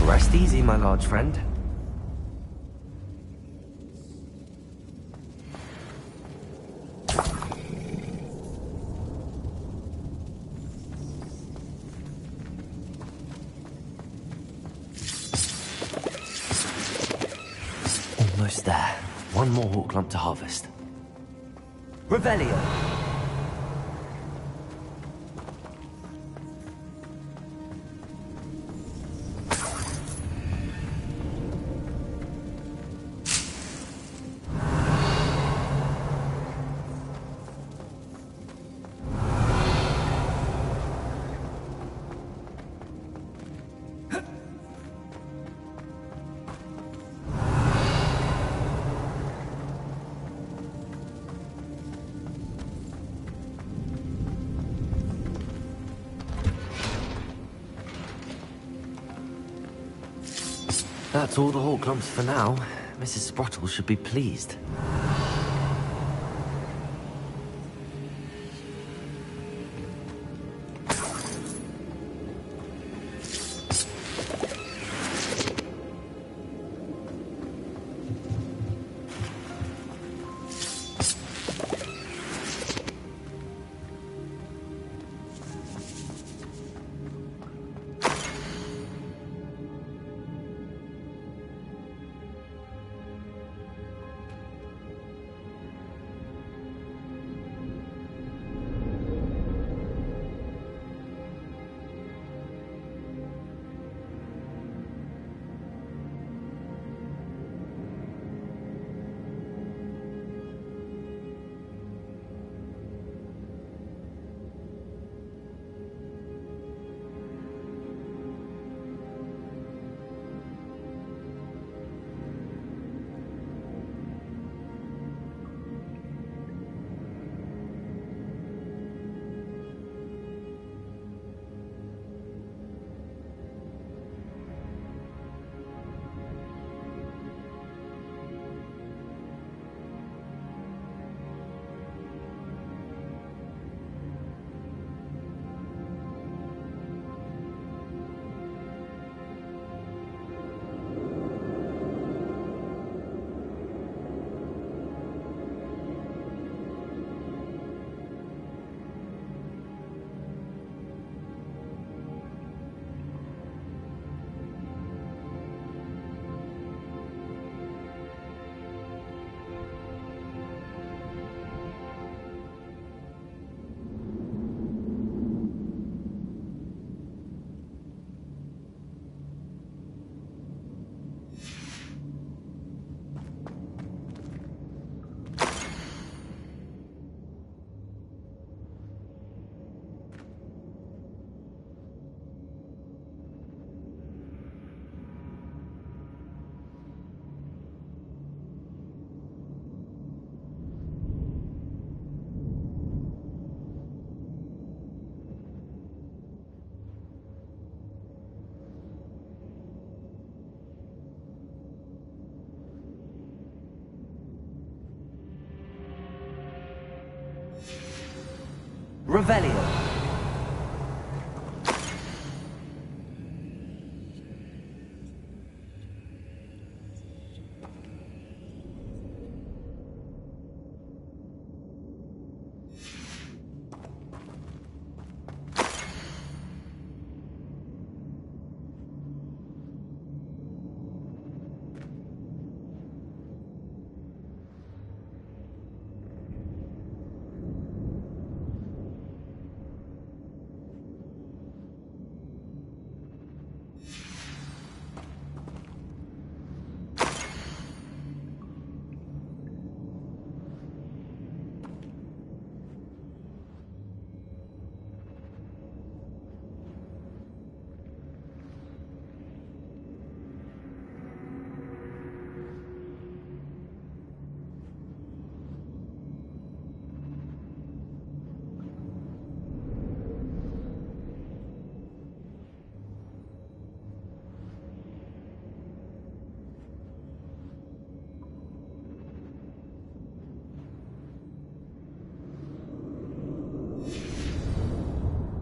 Rest easy, my large friend. Almost there. One more hawk lump to harvest. Revelio! That's all the hawk lumps for now. Mrs. Sprottle should be pleased. Revelio.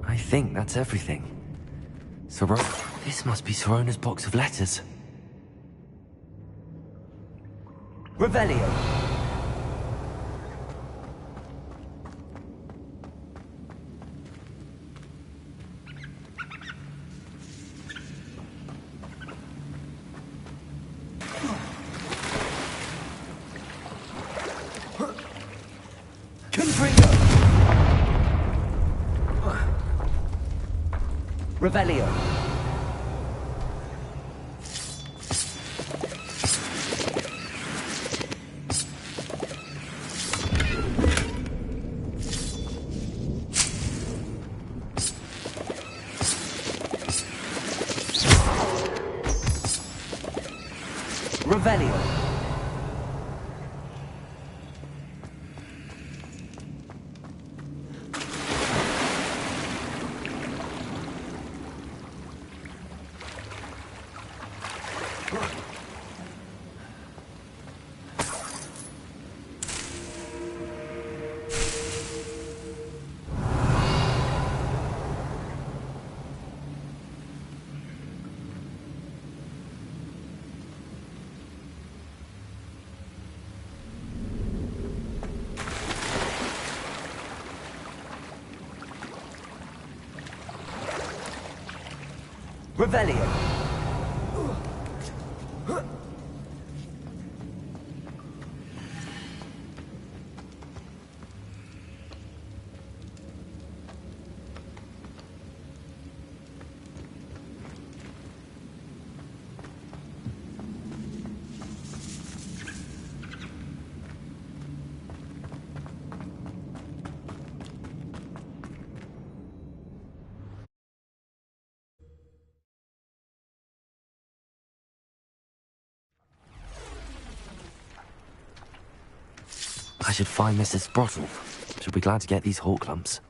I think that's everything. So, This must be Sorona's box of letters. Revelio. Revelio. Revelio. Revelio. I should find Mrs. Sprottle. She'll be glad to get these hawk lumps.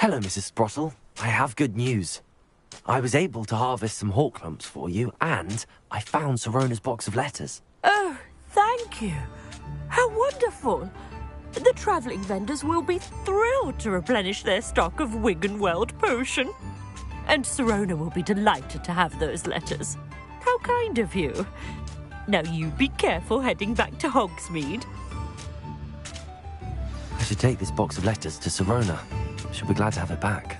Hello, Mrs. Sprottle. I have good news. I was able to harvest some hawk lumps for you, and I found Sorona's box of letters. Oh, thank you. How wonderful. The travelling vendors will be thrilled to replenish their stock of Wiggenweld potion. And Sirona will be delighted to have those letters. How kind of you. Now you be careful heading back to Hogsmeade. I should take this box of letters to Sirona. She'll be glad to have it back.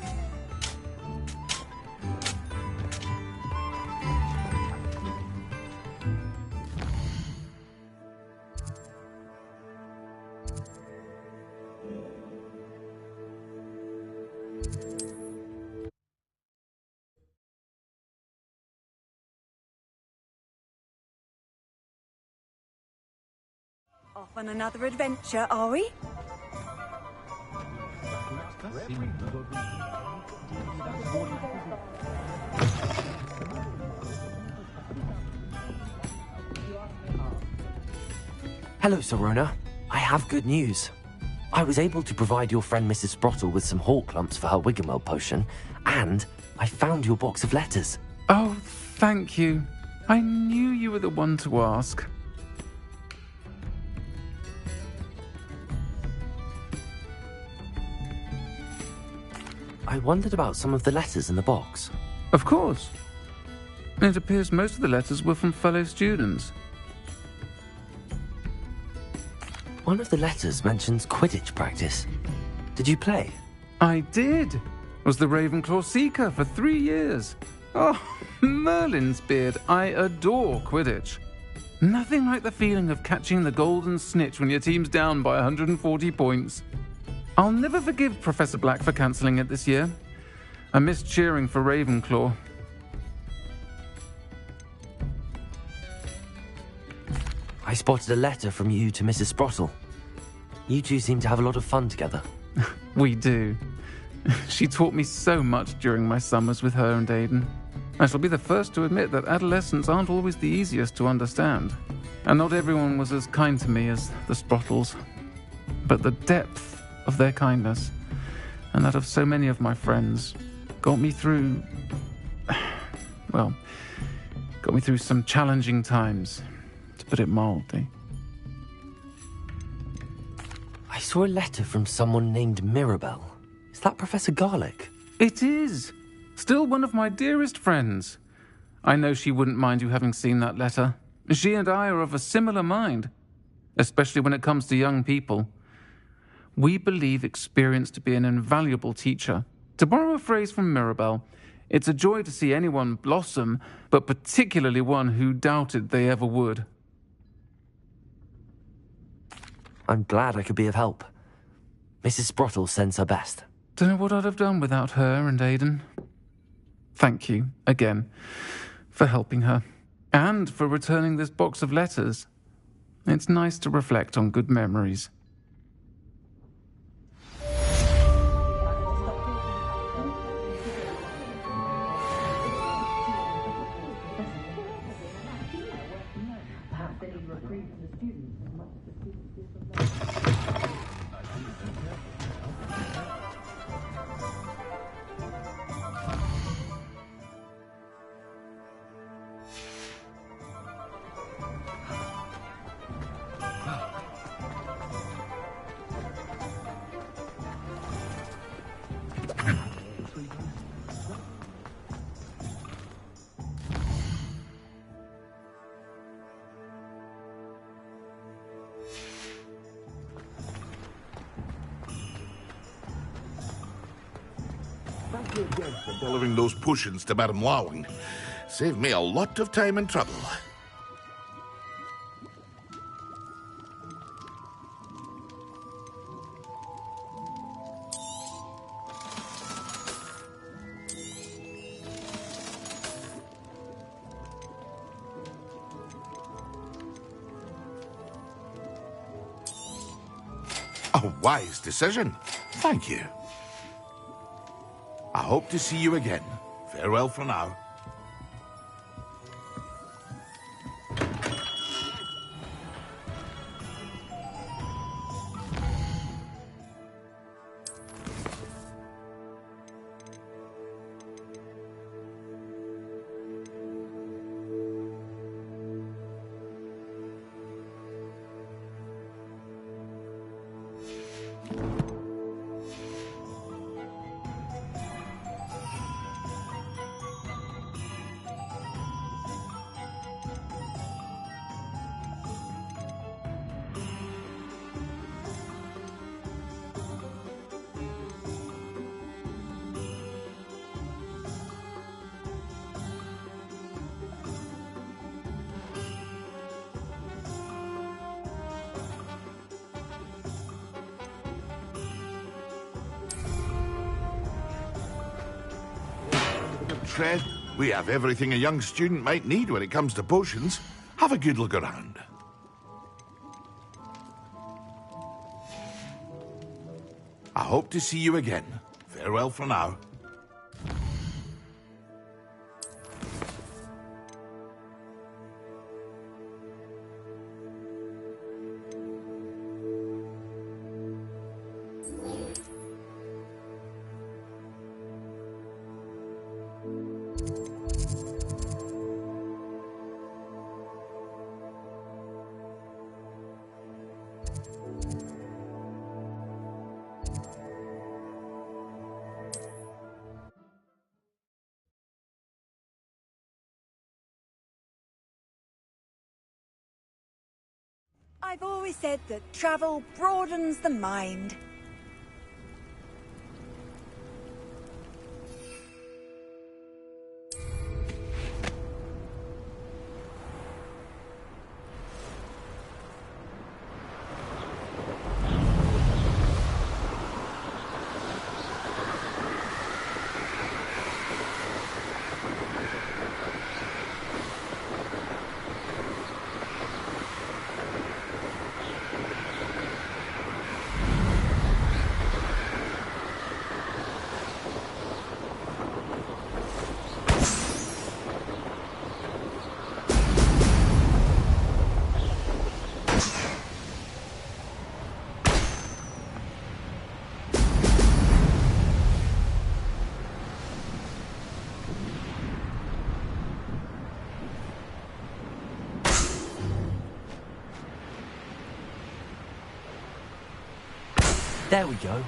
Off on another adventure, are we? Hello, Sirona. I have good news. I was able to provide your friend Mrs. Sprottle with some hawk lumps for her Wiggenweld potion, and I found your box of letters. Oh, thank you. I knew you were the one to ask. I wondered about some of the letters in the box. Of course. It appears most of the letters were from fellow students. One of the letters mentions Quidditch practice. Did you play? I did. Was the Ravenclaw Seeker for 3 years. Oh, Merlin's beard. I adore Quidditch. Nothing like the feeling of catching the golden snitch when your team's down by 140 points. I'll never forgive Professor Black for cancelling it this year. I missed cheering for Ravenclaw. I spotted a letter from you to Mrs. Sprottle. You two seem to have a lot of fun together. We do. She taught me so much during my summers with her and Aidan. I shall be the first to admit that adolescents aren't always the easiest to understand. And not everyone was as kind to me as the Sprottles. But the depth of their kindness, and that of so many of my friends, got me through... well, got me through some challenging times, to put it mildly. I saw a letter from someone named Mirabelle. Is that Professor Garlick? It is! Still one of my dearest friends. I know she wouldn't mind you having seen that letter. She and I are of a similar mind, especially when it comes to young people. We believe experience to be an invaluable teacher. To borrow a phrase from Mirabelle, it's a joy to see anyone blossom, but particularly one who doubted they ever would. I'm glad I could be of help. Mrs. Sprottle sends her best. Don't know what I'd have done without her and Aidan. Thank you, again, for helping her, and for returning this box of letters. It's nice to reflect on good memories. Thank you again for delivering those potions to Madame Lawing. Saved me a lot of time and trouble. A wise decision. Thank you. I hope to see you again. Farewell for now. Tread, we have everything a young student might need when it comes to potions. Have a good look around. I hope to see you again. Farewell for now. I've always said that travel broadens the mind. There we go.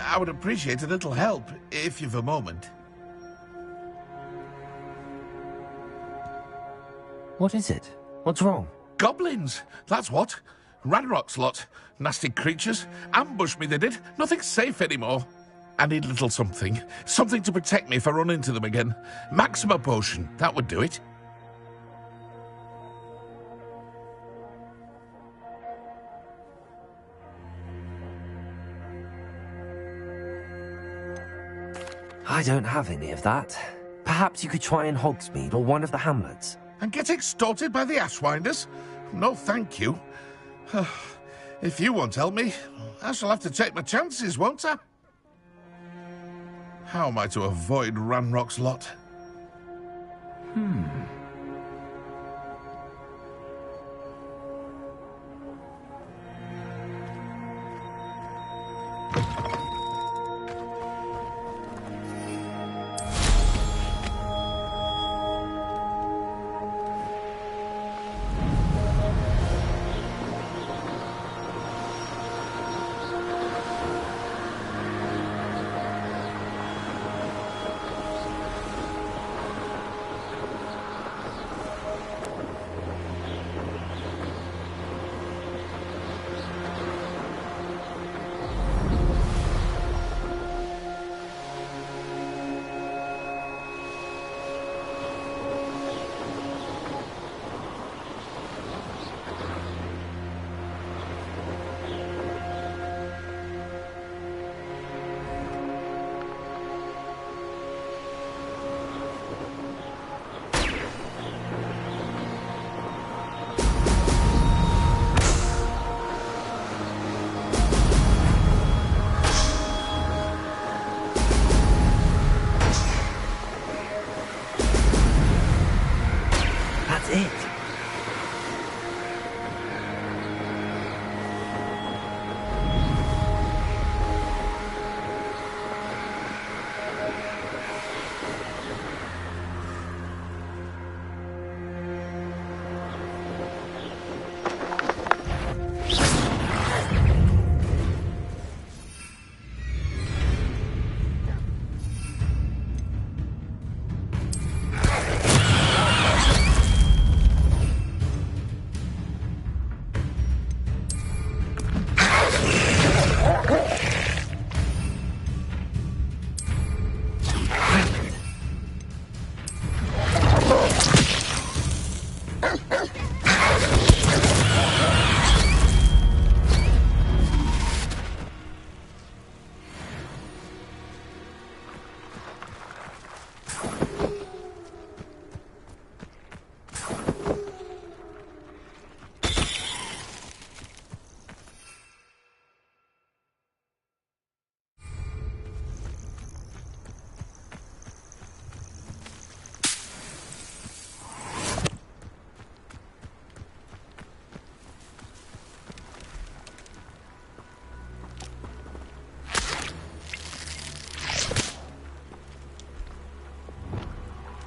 I would appreciate a little help, if you've a moment. What is it? What's wrong? Goblins, that's what. Ranrock's lot. Nasty creatures. Ambushed me, they did. Nothing's safe anymore. I need a little something. Something to protect me if I run into them again. Maxima potion, that would do it. I don't have any of that. Perhaps you could try in Hogsmeade or one of the hamlets. And get extorted by the Ashwinders? No, thank you. If you won't help me, I shall have to take my chances, won't I? How am I to avoid Ranrock's lot?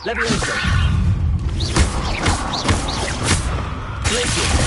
Levioso. Glacial.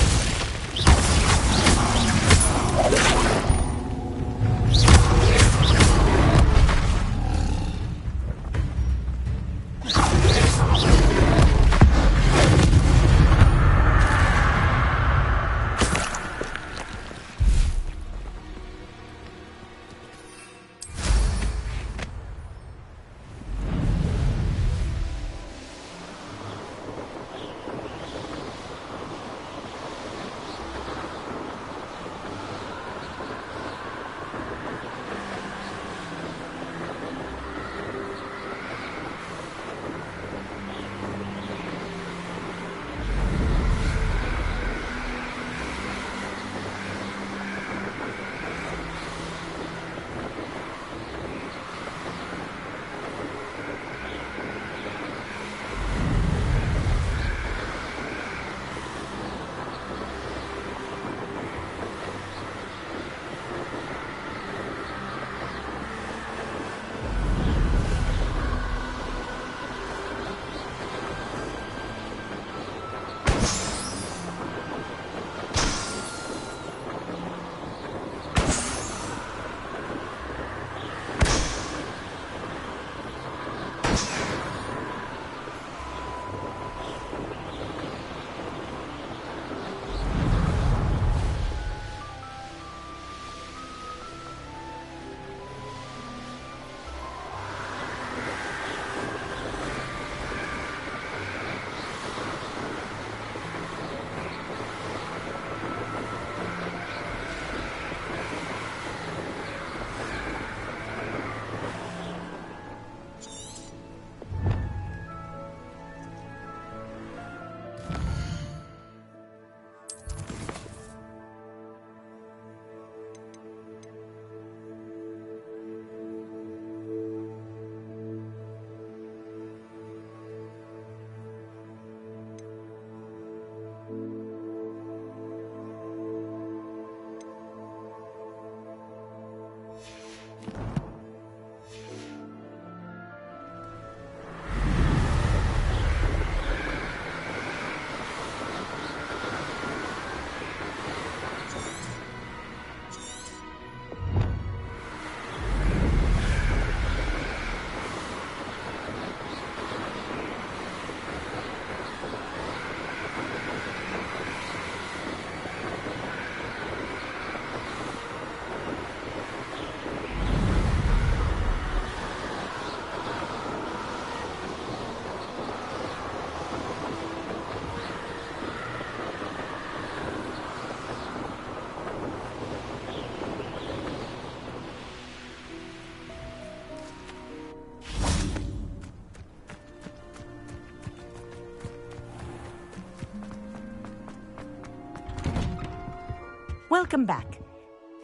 Welcome back.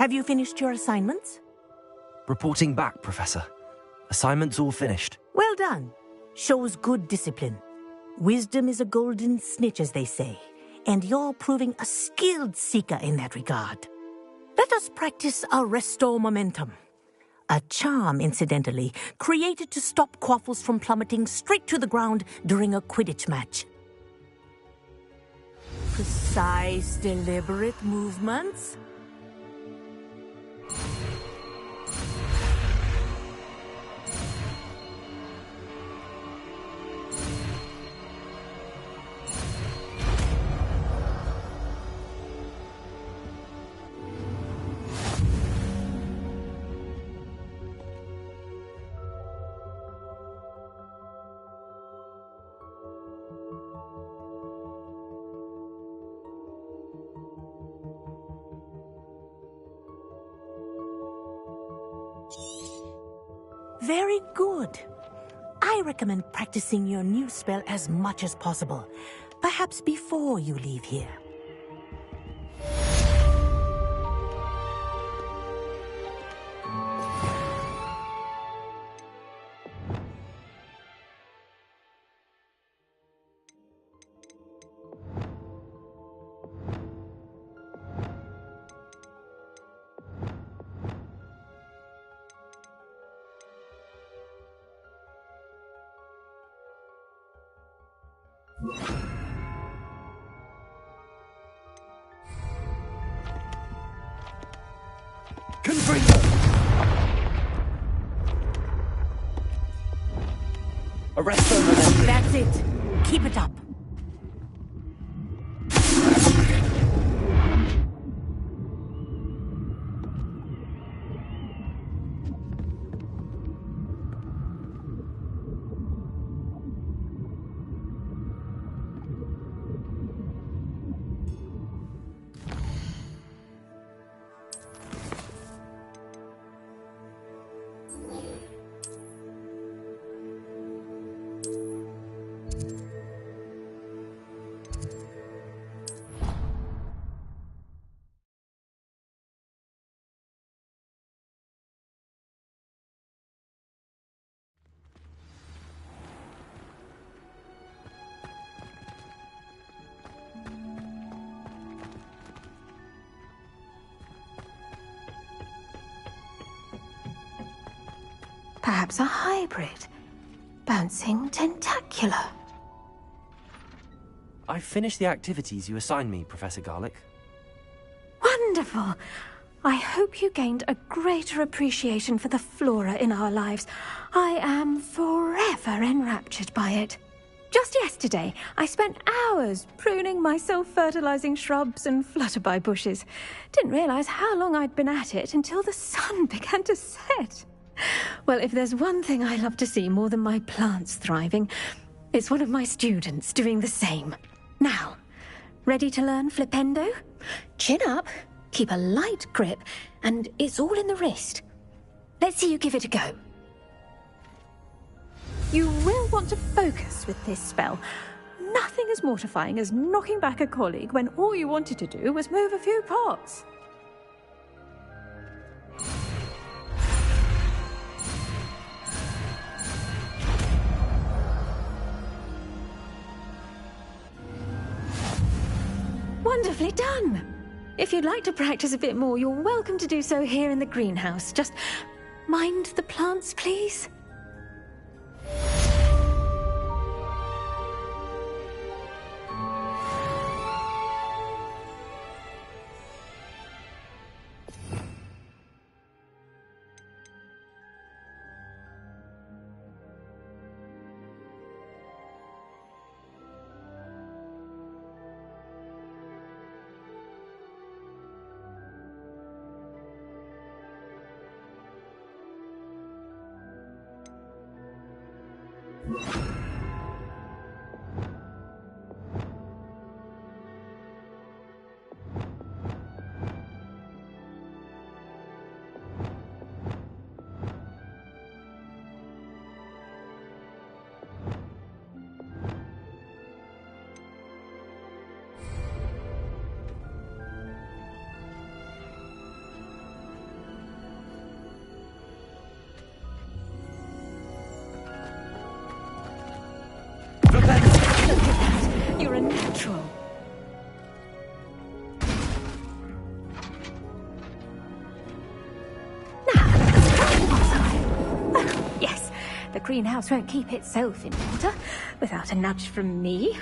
Have you finished your assignments? Reporting back, Professor. Assignments all finished. Well done. Shows good discipline. Wisdom is a golden snitch, as they say, and you're proving a skilled seeker in that regard. Let us practice Arresto Momentum. A charm, incidentally, created to stop quaffles from plummeting straight to the ground during a Quidditch match. Precise, deliberate movements. Very good. I recommend practicing your new spell as much as possible, perhaps before you leave here. Arrest them. That's it. Keep it up. Perhaps a hybrid. Bouncing tentacular. I've finished the activities you assigned me, Professor Garlick. Wonderful! I hope you gained a greater appreciation for the flora in our lives. I am forever enraptured by it. Just yesterday, I spent hours pruning my self-fertilizing shrubs and flutterby bushes. Didn't realize how long I'd been at it until the sun began to set. Well, if there's one thing I love to see more than my plants thriving, it's one of my students doing the same. Now, ready to learn flipendo? Chin up, keep a light grip, and it's all in the wrist. Let's see you give it a go. You will want to focus with this spell. Nothing as mortifying as knocking back a colleague when all you wanted to do was move a few pots. Wonderfully done! If you'd like to practice a bit more, you're welcome to do so here in the greenhouse. Just mind the plants, please. You're a natural. Oh, yes, the greenhouse won't keep itself in order without a nudge from me.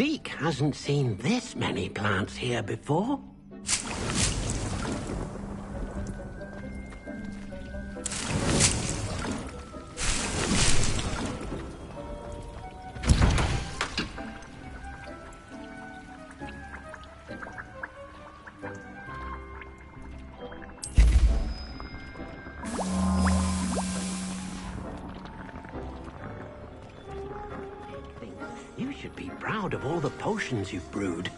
Deke hasn't seen this many plants here before. You should be proud of all the potions you've brewed.